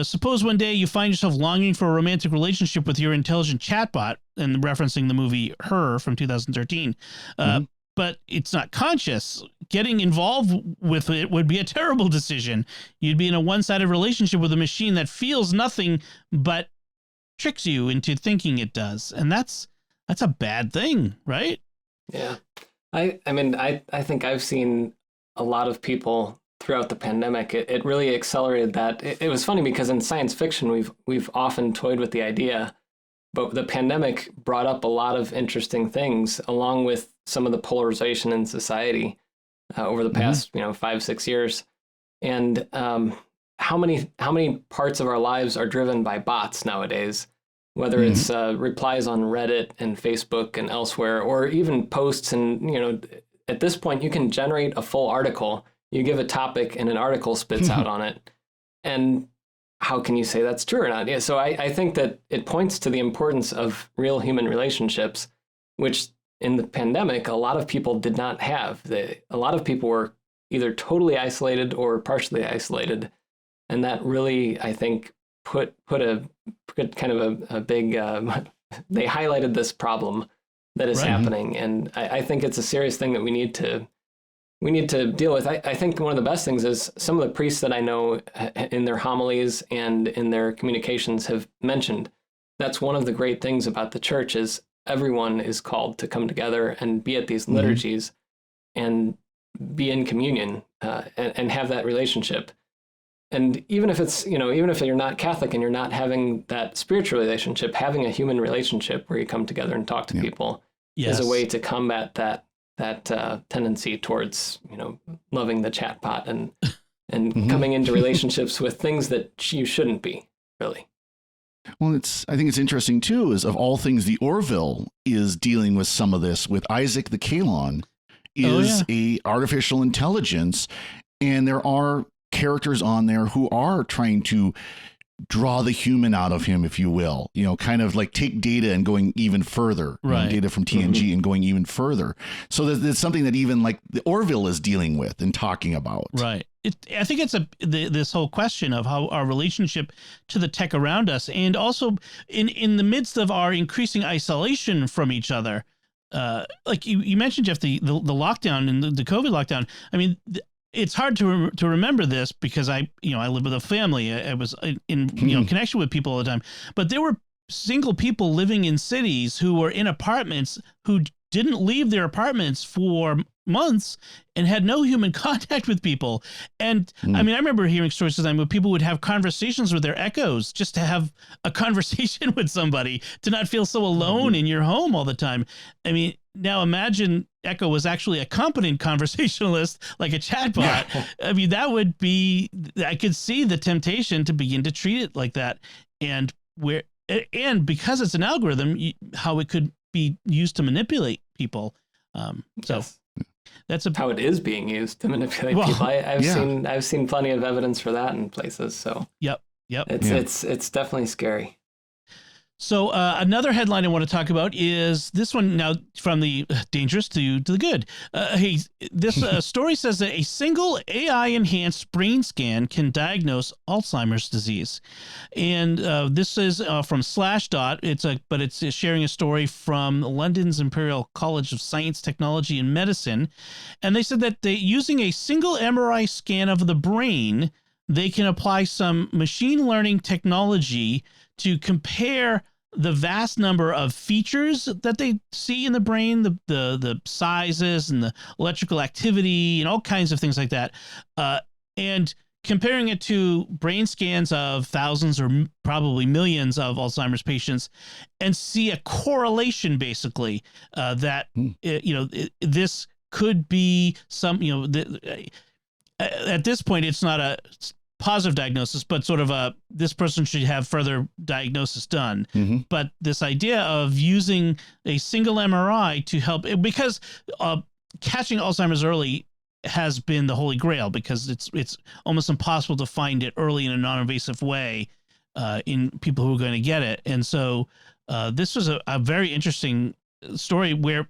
suppose one day you find yourself longing for a romantic relationship with your intelligent chatbot, and referencing the movie Her from 2013. But it's not conscious. Getting involved with it would be a terrible decision. You'd be in a one-sided relationship with a machine that feels nothing but tricks you into thinking it does. And that's a bad thing, right? Yeah. I mean, I think I've seen a lot of people throughout the pandemic. It really accelerated that. It was funny because in science fiction, we've often toyed with the idea, but the pandemic brought up a lot of interesting things, along with some of the polarization in society over the past 5-6 years. And how many parts of our lives are driven by bots nowadays, whether it's replies on Reddit and Facebook and elsewhere, or even posts. And at this point you can generate a full article. You give a topic and an article spits out on it. And how can you say that's true or not? Yeah, so I think that it points to the importance of real human relationships, which in the pandemic, a lot of people did not have. A lot of people were either totally isolated or partially isolated. And that really, I think, put a kind of a big, they highlighted this problem that is happening. And I think it's a serious thing that we need to deal with. I think one of the best things is some of the priests that I know in their homilies and in their communications have mentioned that's one of the great things about the church is everyone is called to come together and be at these liturgies and be in communion and have that relationship. And even if it's, even if you're not Catholic and you're not having that spiritual relationship, having a human relationship where you come together and talk to people is a way to combat that tendency towards, loving the chatbot and coming into relationships with things that you shouldn't be, really. Well, I think it's interesting too, is of all things, the Orville is dealing with some of this with Isaac the Kalon is a artificial intelligence. And there are characters on there who are trying to draw the human out of him, if you will, kind of like take data and going even further, data from TNG and going even further. So that's something that even like the Orville is dealing with and talking about. Right. I think it's this whole question of how our relationship to the tech around us, and also in the midst of our increasing isolation from each other. Like you mentioned, Jeff, the lockdown and the COVID lockdown. I mean, it's hard to remember this because I live with a family. I was in connection with people all the time, but there were single people living in cities who were in apartments who didn't leave their apartments for months and had no human contact with people. And I mean, I remember hearing stories of them where people would have conversations with their echoes just to have a conversation with somebody, to not feel so alone in your home all the time. I mean, now imagine Echo was actually a competent conversationalist, like a chatbot. I mean, that would be, I could see the temptation to begin to treat it like that. And because it's an algorithm, how it could be used to manipulate people. That's how it is being used to manipulate people. I've seen plenty of evidence for that in places. So yep. It's definitely scary. So another headline I want to talk about is this one now, from the dangerous to the good. Hey, this story says that a single AI-enhanced brain scan can diagnose Alzheimer's disease. And this is from Slashdot. It's sharing a story from London's Imperial College of Science, Technology, and Medicine. And they said that using a single MRI scan of the brain, they can apply some machine learning technology to compare the vast number of features that they see in the brain, the sizes and the electrical activity and all kinds of things like that, and comparing it to brain scans of thousands or probably millions of Alzheimer's patients, and see a correlation, basically, that this could be some, at this point it's not a positive diagnosis, but sort of this person should have further diagnosis done. But this idea of using a single MRI to help, because catching Alzheimer's early has been the holy grail, because it's almost impossible to find it early in a non-invasive way in people who are going to get it. And so this was a very interesting story where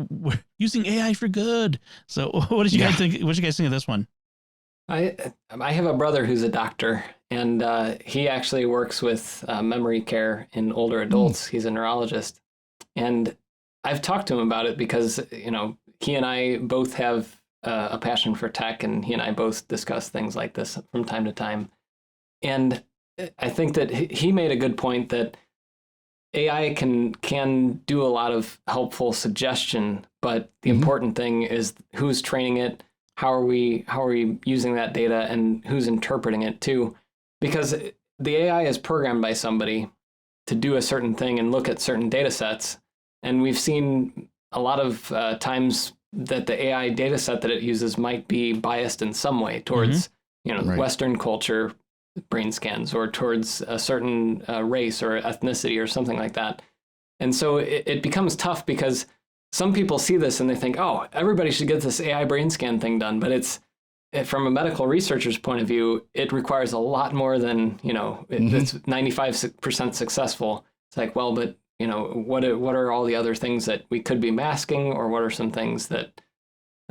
we're using AI for good. So what did you guys think? What did you guys think of this one? I have a brother who's a doctor, and he actually works with memory care in older adults. He's a neurologist, and I've talked to him about it because, you know, he and I both have a passion for tech, and he and I both discuss things like this from time to time. And I think that he made a good point that AI can do a lot of helpful suggestion, but the important thing is who's training it. How are we using that data, and who's interpreting it too? Because the AI is programmed by somebody to do a certain thing and look at certain data sets. And we've seen a lot of times that the AI data set that it uses might be biased in some way towards, Western culture brain scans, or towards a certain race or ethnicity or something like that. And so it becomes tough because some people see this and they think, oh, everybody should get this AI brain scan thing done. But from a medical researcher's point of view, it requires a lot more than, it's 95% successful. It's like, well, but, what are all the other things that we could be masking, or what are some things that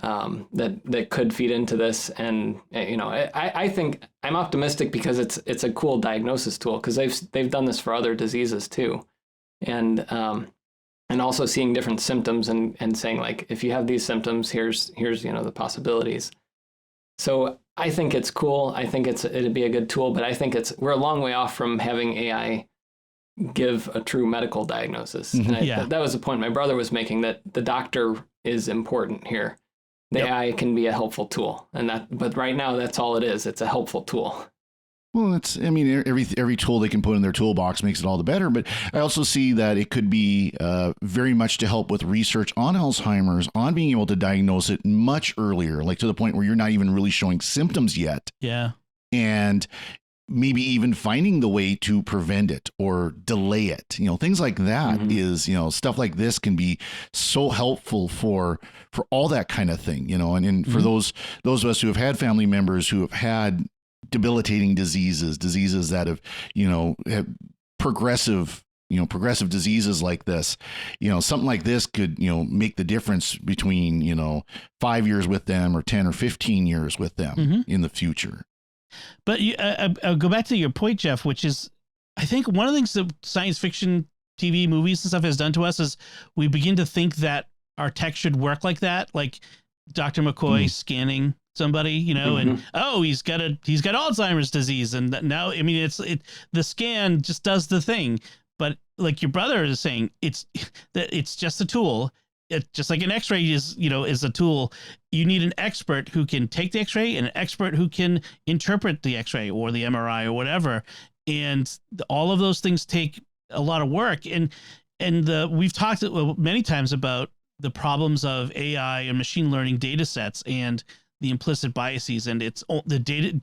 that could feed into this? And, I think I'm optimistic because it's a cool diagnosis tool, because they've done this for other diseases too. And also seeing different symptoms and saying, like, if you have these symptoms, here's the possibilities. So I think it's cool. I think it'd be a good tool, but I think we're a long way off from having AI give a true medical diagnosis. And that was the point my brother was making, that the doctor is important here. The AI can be a helpful tool, but right now that's all it is. It's a helpful tool. Well, every tool they can put in their toolbox makes it all the better. But I also see that it could be very much to help with research on Alzheimer's, on being able to diagnose it much earlier, like to the point where you're not even really showing symptoms yet. Yeah. And maybe even finding the way to prevent it or delay it. Things like that is, stuff like this can be so helpful for all that kind of thing, and for those of us who have had family members who have had debilitating diseases that have progressive diseases like this, something like this could, make the difference between, 5 years with them or 10 or 15 years with them in the future. But I'll go back to your point, Jeff, which is, I think one of the things that science fiction TV movies and stuff has done to us is we begin to think that our tech should work like that. Like Dr. McCoy scanning somebody, and he's got Alzheimer's disease, and now the scan just does the thing. But like your brother is saying, it's just a tool. It's just like an X-ray is a tool. You need an expert who can take the X-ray and an expert who can interpret the X-ray or the MRI or whatever. And all of those things take a lot of work. And we've talked many times about the problems of AI and machine learning data sets and the implicit biases, and it's the data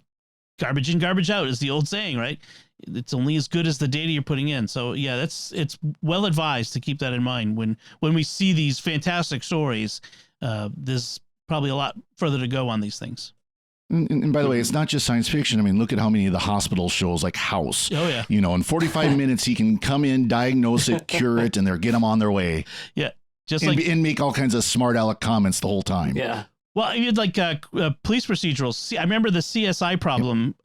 garbage in, garbage out is the old saying, right? It's only as good as the data you're putting in. So yeah, it's well advised to keep that in mind when we see these fantastic stories. There's probably a lot further to go on these things. And by the way, it's not just science fiction. I mean, look at how many of the hospital shows like House. Oh yeah. In 45 minutes he can come in, diagnose it, cure it, and get them on their way. Yeah, and make all kinds of smart aleck comments the whole time. Yeah. Well, you had like police procedurals. I remember the CSI problem.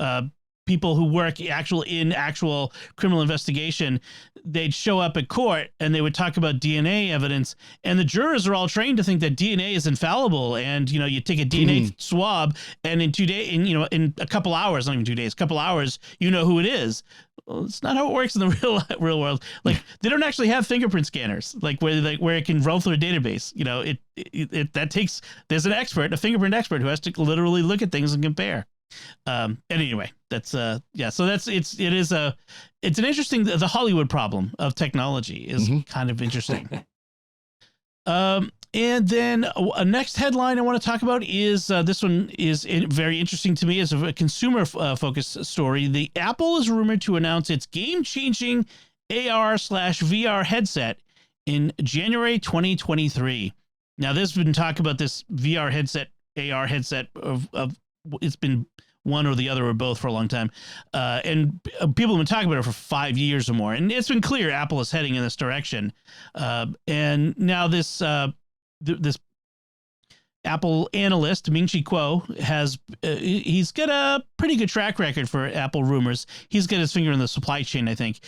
People who work in actual criminal investigation, they'd show up at court and they would talk about DNA evidence, and the jurors are all trained to think that DNA is infallible. And you take a DNA swab, and in 2 days, in a couple hours, not even 2 days, a couple hours, who it is. Well, it's not how it works in the real world. Like they don't actually have fingerprint scanners, where it can roll through a database. There's an expert, a fingerprint expert, who has to literally look at things and compare. And anyway, that's So it's an interesting, the Hollywood problem of technology is kind of interesting. And then a next headline I want to talk about is this one is very interesting to me as a consumer focused story. The Apple is rumored to announce its game-changing AR/VR headset in January 2023. Now, there's been talk about this VR headset, AR headset of it's been one or the other or both for a long time. And people have been talking about it for 5 years or more. And it's been clear Apple is heading in this direction. And now this this Apple analyst, Ming-Chi Kuo, he's got a pretty good track record for Apple rumors. He's got his finger in the supply chain, I think.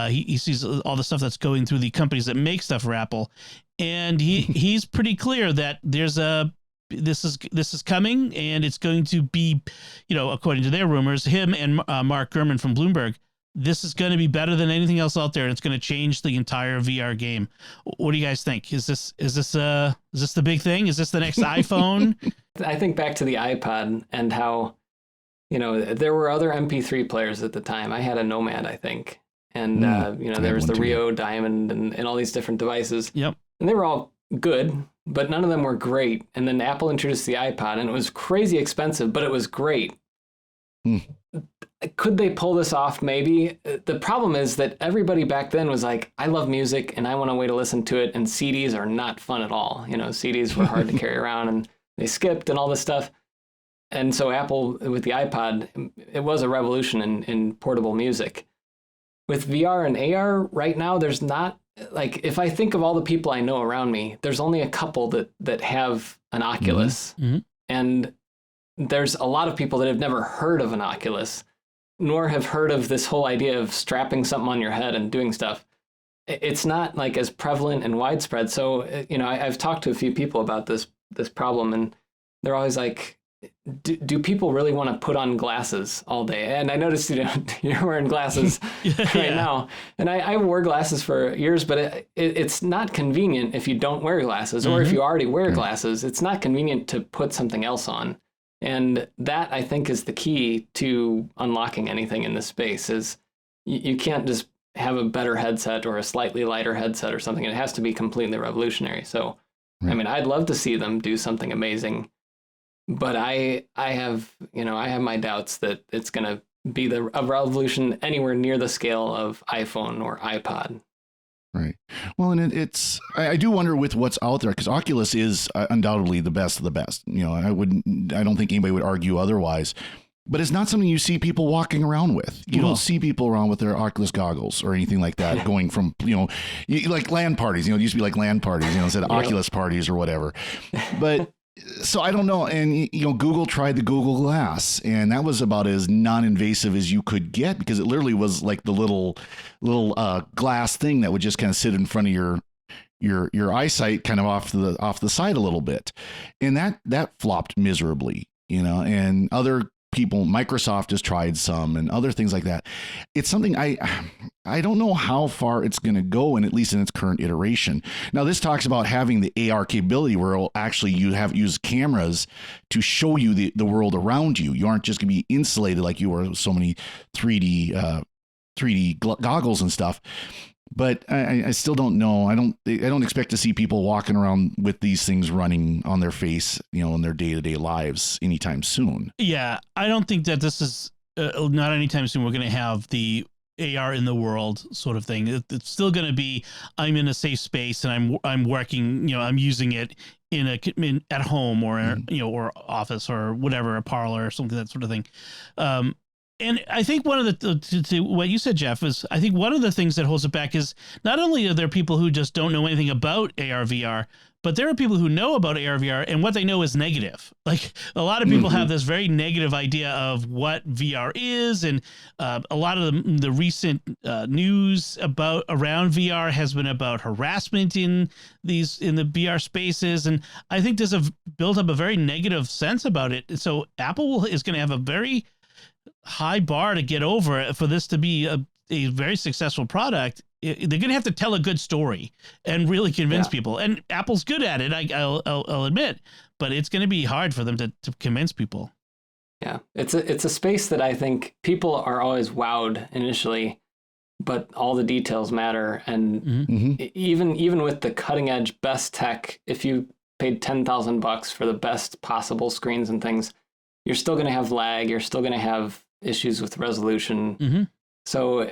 He sees all the stuff that's going through the companies that make stuff for Apple. And he's pretty clear that this is coming, and it's going to be, according to their rumors, him and Mark Gurman from Bloomberg, this is going to be better than anything else out there, and it's going to change the entire VR game. What do you guys think? Is this the big thing? Is this the next iPhone? I think back to the iPod and how, there were other MP3 players at the time. I had a Nomad, I think. And, there was the Rio Diamond and all these different devices. Yep. And they were all good, but none of them were great. And then Apple introduced the iPod, and it was crazy expensive, but it was great. Could they pull this off? Maybe. The problem is that everybody back then was like, I love music and I want a way to listen to it. And CDs are not fun at all. CDs were hard to carry around and they skipped and all this stuff. And so Apple, with the iPod, it was a revolution in portable music. With VR and AR right now, there's not, like, if I think of all the people I know around me, there's only a couple that have an Oculus. Mm-hmm. And there's a lot of people that have never heard of an Oculus, nor have heard of this whole idea of strapping something on your head and doing stuff. It's not like as prevalent and widespread. So, I've talked to a few people about this problem, and they're always like, do people really want to put on glasses all day? And I noticed, you're wearing glasses right now. And I wore glasses for years, but it's not convenient if you don't wear glasses, or if you already wear glasses, it's not convenient to put something else on. And that, I think, is the key to unlocking anything in this space. Is you can't just have a better headset or a slightly lighter headset or something. It has to be completely revolutionary. So, right. I mean, I'd love to see them do something amazing, but I have my doubts that it's going to be a revolution anywhere near the scale of iPhone or iPod. Right. Well, and I do wonder with what's out there, because Oculus is undoubtedly the best of the best. I don't think anybody would argue otherwise, but it's not something you see people walking around with. You don't see people around with their Oculus goggles or anything like that going from, like LAN parties, it used to be like LAN parties, instead of Oculus parties or whatever. But so I don't know. And, Google tried the Google Glass, and that was about as non-invasive as you could get, because it literally was like the little glass thing that would just kind of sit in front of your eyesight, kind of off the side a little bit. And that flopped miserably, and other people, Microsoft has tried some and other things like that. It's something I don't know how far it's going to go, and at least in its current iteration. Now, this talks about having the AR capability where it'll actually use cameras to show you the world around you. You aren't just going to be insulated like you were with so many 3D goggles and stuff. But I still don't know. I don't expect to see people walking around with these things running on their face, in their day-to-day lives anytime soon. Yeah, I don't think that this is not anytime soon we're going to have the AR in the world sort of thing. It's still going to be, I'm in a safe space and I'm working, I'm using it at home or or office or whatever, a parlor or something, that sort of thing. And I think one of to what you said, Jeff, is I think one of the things that holds it back is not only are there people who just don't know anything about AR VR, but there are people who know about AR VR, and what they know is negative. Like, a lot of people have this very negative idea of what VR is, and a lot of the recent news around VR has been about harassment in the VR spaces, and I think there's built up a very negative sense about it. So Apple is going to have a very high bar to get over for this to be a very successful product. They're going to have to tell a good story and really convince people. And Apple's good at it, I'll admit, but it's going to be hard for them to convince people. Yeah, it's a space that I think people are always wowed initially, but all the details matter. And even with the cutting edge best tech, if you paid $10,000 for the best possible screens and things, you're still going to have lag. You're still going to have issues with resolution. So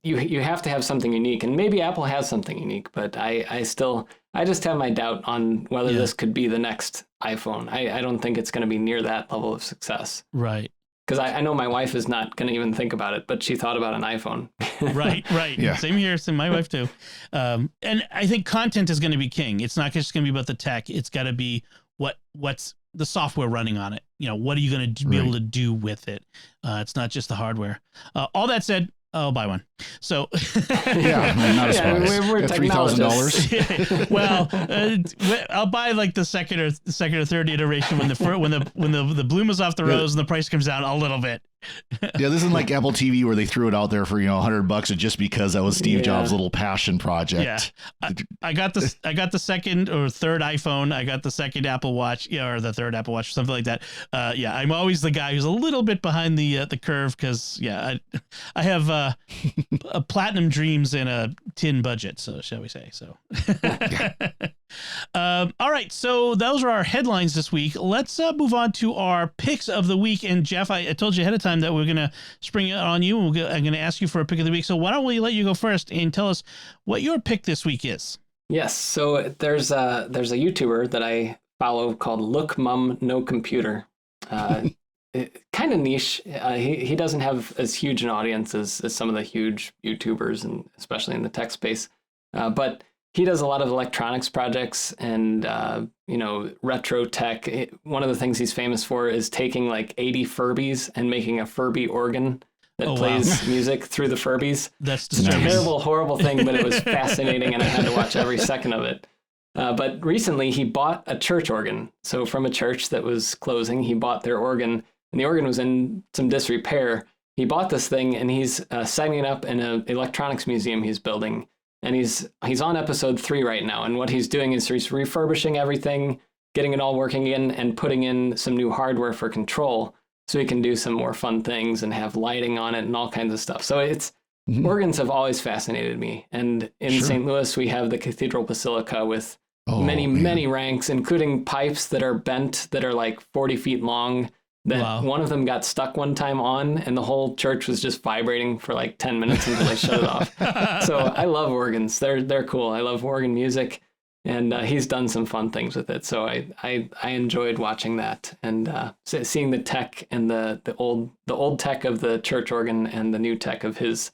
you have to have something unique, and maybe Apple has something unique, but I just have my doubt on whether this could be the next iPhone. I don't think it's going to be near that level of success. Right. because I know my wife is not going to even think about it, but she thought about an iPhone. Right. Yeah. Same here. Same my wife too. And I think content is going to be king. It's not just going to be about the tech. It's got to be what's the software running on it. What are you going to be able to do with it? It's not just the hardware. All that said, I'll buy one. So yeah, not a surprise. We're $3,000. Well, I'll buy like the second or third iteration when the bloom is off the rose and the price comes down a little bit. Yeah, this isn't like Apple TV where they threw it out there for $100 just because that was Steve Jobs' little passion project. Yeah, I got the second or third iPhone. I got the second Apple Watch, or the third Apple Watch, or something like that. I'm always the guy who's a little bit behind the curve because I have platinum dreams and a tin budget, so shall we say so. All right, so those are our headlines this week. Let's move on to our picks of the week. And Jeff, I told you ahead of time that we're going to spring it on you. I'm going to ask you for a pick of the week. So why don't we let you go first and tell us what your pick this week is? Yes. So there's a YouTuber that I follow called Look Mum No Computer. Kind of niche. He doesn't have as huge an audience as some of the huge YouTubers, and especially in the tech space. But he does a lot of electronics projects and, retro tech. One of the things he's famous for is taking like 80 Furbies and making a Furby organ that plays music through the Furbies. That's a terrible, horrible thing, but it was fascinating and I had to watch every second of it. But recently he bought a church organ. So from a church that was closing, he bought their organ, and the organ was in some disrepair. He bought this thing and he's setting it up in an electronics museum he's building. And he's on episode 3 right now. And what he's doing is he's refurbishing everything, getting it all working again, and putting in some new hardware for control so he can do some more fun things and have lighting on it and all kinds of stuff. So organs have always fascinated me. And in St. Louis, we have the Cathedral Basilica with many ranks, including pipes that are bent that are like 40 feet long. One of them got stuck one time on, and the whole church was just vibrating for like 10 minutes until they shut it off. So I love organs. They're cool. I love organ music, and he's done some fun things with it. So I enjoyed watching that and seeing the tech and the old tech of the church organ and the new tech of his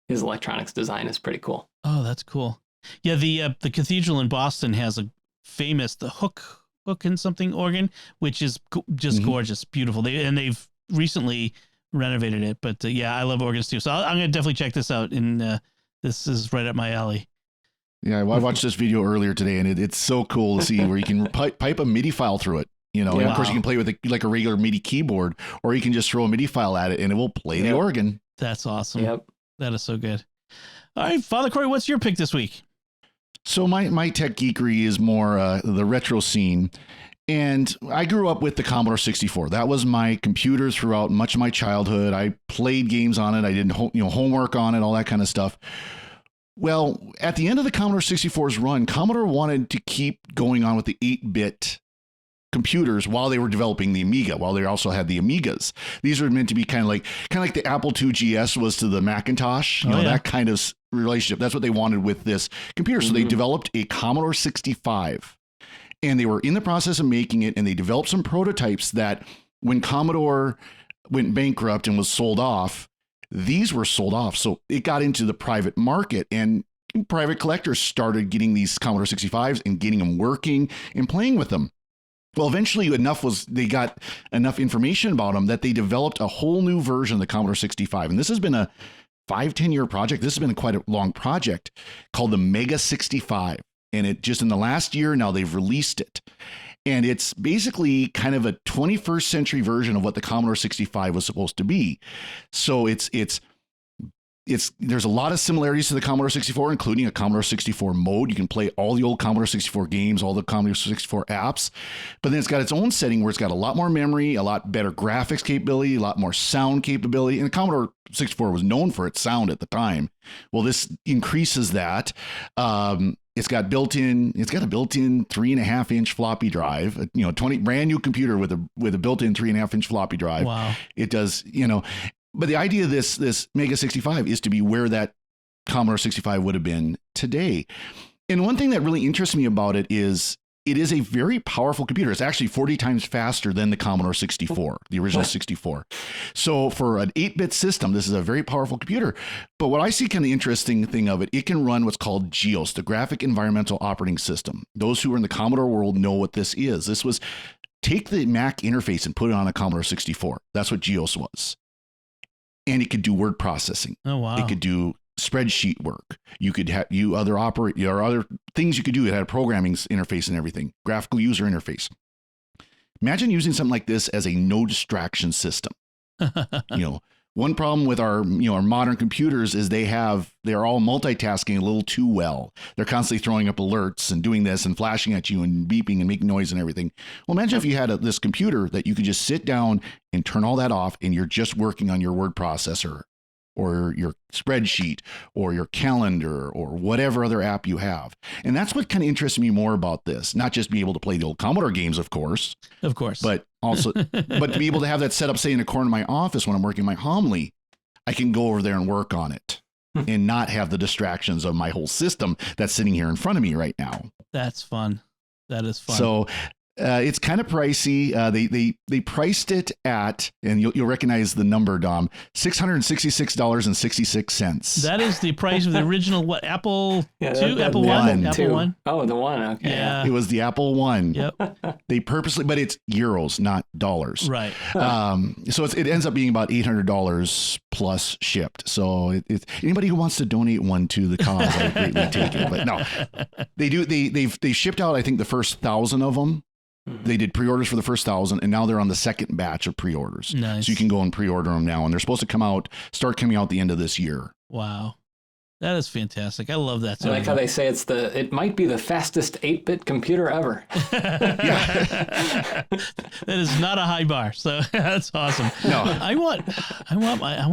electronics design is pretty cool. Oh, that's cool. Yeah, the cathedral in Boston has the hook and something organ, which is just gorgeous, beautiful. They've recently renovated it, but I love organs too. So I'm going to definitely check this out, and this is right up my alley. Yeah, I watched this video earlier today, and it's so cool to see where you can pipe a MIDI file through it. And of course you can play with like a regular MIDI keyboard, or you can just throw a MIDI file at it and it will play the organ. That's awesome. Yep. That is so good. All right, Father Cory, what's your pick this week? So my tech geekery is more the retro scene. And I grew up with the Commodore 64. That was my computer throughout much of my childhood. I played games on it. I did homework on it, all that kind of stuff. Well, at the end of the Commodore 64's run, Commodore wanted to keep going on with the 8-bit computers while they were developing the Amiga, while they also had the Amigas. These were meant to be kind of like the Apple II GS was to the Macintosh, that kind of relationship. That's what they wanted with this computer. So they developed a Commodore 65, and they were in the process of making it, and they developed some prototypes that when Commodore went bankrupt and was sold off, these were sold off. So it got into the private market, and private collectors started getting these Commodore 65s and getting them working and playing with them. Well, eventually they got enough information about them that they developed a whole new version of the Commodore 65. And this has been a 5-10 year project. This has been quite a long project called the Mega 65. And it just in the last year now they've released it. And it's basically kind of a 21st century version of what the Commodore 65 was supposed to be. So there's a lot of similarities to the Commodore 64, including a Commodore 64 mode. You can play all the old Commodore 64 games, all the Commodore 64 apps, but then it's got its own setting where it's got a lot more memory, a lot better graphics capability, a lot more sound capability. And the Commodore 64 was known for its sound at the time. Well, this increases that. It's got a built-in 3.5-inch floppy drive, brand new computer with a built-in 3.5-inch floppy drive. Wow. It does, but the idea of this Mega 65 is to be where that Commodore 65 would have been today. And one thing that really interests me about it is it is a very powerful computer. It's actually 40 times faster than the Commodore 64, the original 64. So for an 8-bit system, this is a very powerful computer. But what I see kind of the interesting thing of it, it can run what's called GEOS, the Graphic Environmental Operating System. Those who are in the Commodore world know what this is. This was take the Mac interface and put it on a Commodore 64. That's what GEOS was. And it could do word processing. Oh, wow. It could do spreadsheet work. You could have other things you could do. It had a programming interface and everything, graphical user interface. Imagine using something like this as a no distraction system. One problem with our modern computers is they're all multitasking a little too well. They're constantly throwing up alerts and doing this and flashing at you and beeping and making noise and everything. Well, imagine if you had this computer that you could just sit down and turn all that off and you're just working on your word processor or your spreadsheet or your calendar or whatever other app you have. And that's what kind of interests me more about this. Not just being able to play the old Commodore games, of course, but also, but to be able to have that set up, say, in a corner of my office when I'm working my homily, I can go over there and work on it and not have the distractions of my whole system that's sitting here in front of me right now. That's fun. That is fun. So it's kind of pricey. They priced it at, and you'll recognize the number, Dom, $666.66. That is the price of the original Apple II, Apple One. Apple One. Oh, the one. Okay. Yeah. It was the Apple One. Yep. They purposely, but it's euros, not dollars. Right. So it ends up being about $800 plus shipped. So it's anybody who wants to donate one to the cause, I greatly take it. But no, they do. They shipped out, I think, the first 1,000 of them. They did pre-orders for the first 1,000, and now they're on the second batch of pre-orders. Nice. So you can go and pre-order them now, and they're supposed to start coming out the end of this year. Wow. That is fantastic. I love that. I like how they say it might be the fastest 8-bit computer ever. That is not a high bar. So that's awesome. No. I want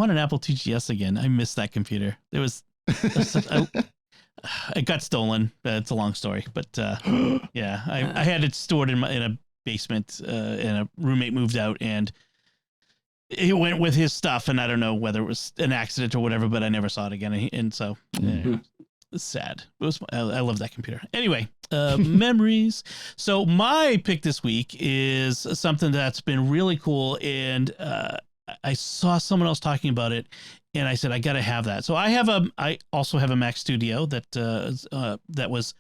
an Apple II GS again. I miss that computer. It got stolen. It's a long story, but yeah, I had it stored in a basement, and a roommate moved out, and it went with his stuff. And I don't know whether it was an accident or whatever, but I never saw it again. And so it's sad. I love that computer. Anyway, memories. So my pick this week is something that's been really cool, and I saw someone else talking about it, and I said, I got to have that. So I also have a Mac Studio that was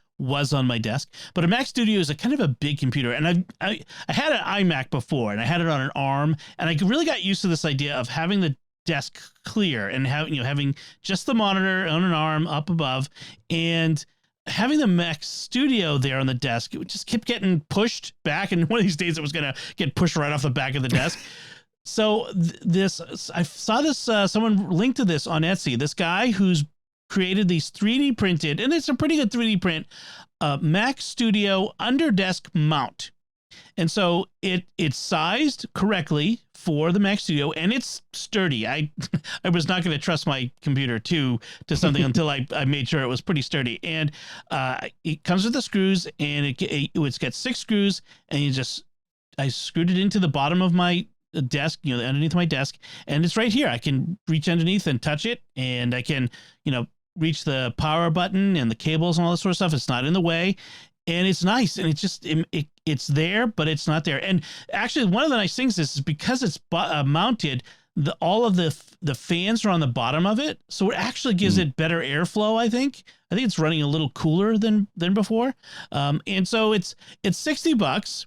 on my desk, but a Mac Studio is a kind of a big computer. And I had an iMac before, and I had it on an ARM, and I really got used to this idea of having the desk clear and having just the monitor on an ARM up above, and having the Mac Studio there on the desk. It just kept getting pushed back, and one of these days it was going to get pushed right off the back of the desk. So I saw this, someone linked to this on Etsy, this guy who's created these 3D printed, and it's a pretty good 3D print, Mac Studio under desk mount. And so it's sized correctly for the Mac Studio, and it's sturdy. I was not going to trust my computer to something until I made sure it was pretty sturdy. And it comes with the screws, and it's got 6 screws, and I screwed it into the bottom of my desk, underneath my desk, and it's right here. I can reach underneath and touch it, and I can, reach the power button and the cables and all this sort of stuff. It's not in the way, and it's nice, and it's there, but it's not there. And actually, one of the nice things is because it's mounted, all of the fans are on the bottom of it, so it actually gives it better airflow. I think it's running a little cooler than before, and so it's $60,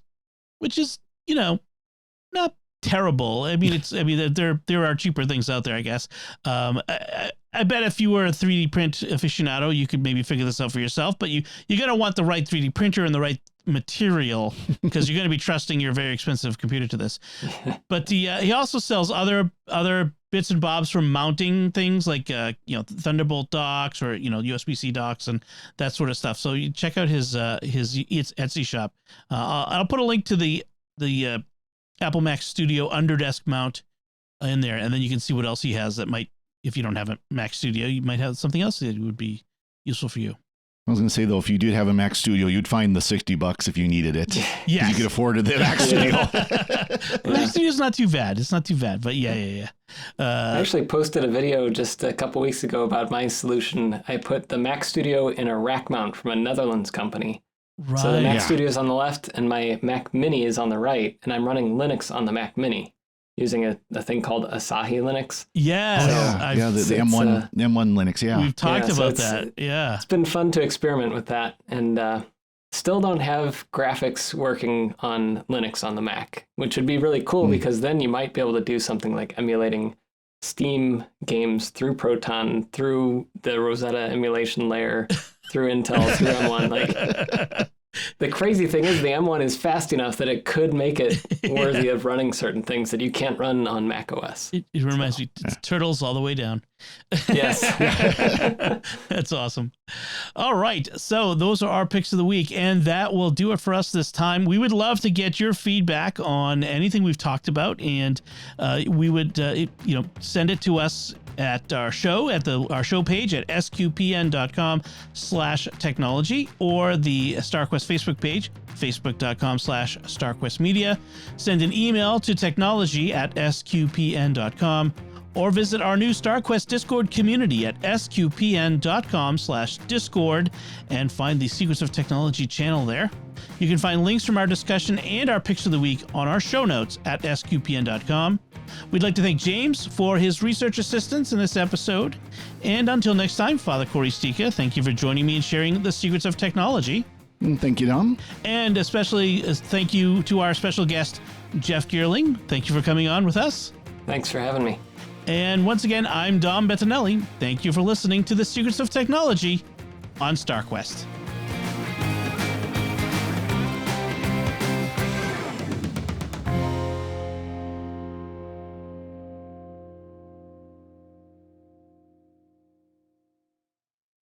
which is not terrible. I mean, there are cheaper things out there, I guess. I bet if you were a 3D print aficionado, you could maybe figure this out for yourself, but you're going to want the right 3D printer and the right material, because you're going to be trusting your very expensive computer to this. But he also sells other bits and bobs for mounting things like Thunderbolt docks or USB-C docks and that sort of stuff. So you check out his Etsy shop. I'll put a link to the Apple Mac Studio under desk mount in there, and then you can see what else he has that might, if you don't have a Mac Studio, you might have something else that would be useful for you. I was going to say, though, if you did have a Mac Studio, you'd find the $60 if you needed it. Yeah, you could afford the Mac Studio. Mac Studio's not too bad. It's not too bad, but yeah. I actually posted a video just a couple weeks ago about my solution. I put the Mac Studio in a rack mount from a Netherlands company. Right. So the Mac Studio is on the left and my Mac Mini is on the right, and I'm running Linux on the Mac Mini using a thing called Asahi Linux. Yes. The M1 Linux. Yeah. We've talked about that. Yeah. It's been fun to experiment with that, and still don't have graphics working on Linux on the Mac, which would be really cool because then you might be able to do something like emulating Steam games through Proton, through the Rosetta emulation layer, through Intel, through M1. Like, the crazy thing is the M1 is fast enough that it could make it worthy of running certain things that you can't run on Mac OS. It reminds me, turtles all the way down. Yes. That's awesome. All right. So those are our picks of the week, and that will do it for us this time. We would love to get your feedback on anything we've talked about, and we would, send it to us at our show, our show page at sqpn.com/technology, or the StarQuest Facebook page, facebook.com/StarQuestMedia. Send an email to technology@sqpn.com, or visit our new StarQuest Discord community at sqpn.com/discord and find the Secrets of Technology channel there. You can find links from our discussion and our picks of the week on our show notes at sqpn.com. We'd like to thank James for his research assistance in this episode. And until next time, Father Cory Sticha, thank you for joining me and sharing the secrets of technology. Thank you, Dom. And especially thank you to our special guest, Jeff Geerling. Thank you for coming on with us. Thanks for having me. And once again, I'm Dom Bettinelli. Thank you for listening to the Secrets of Technology on StarQuest.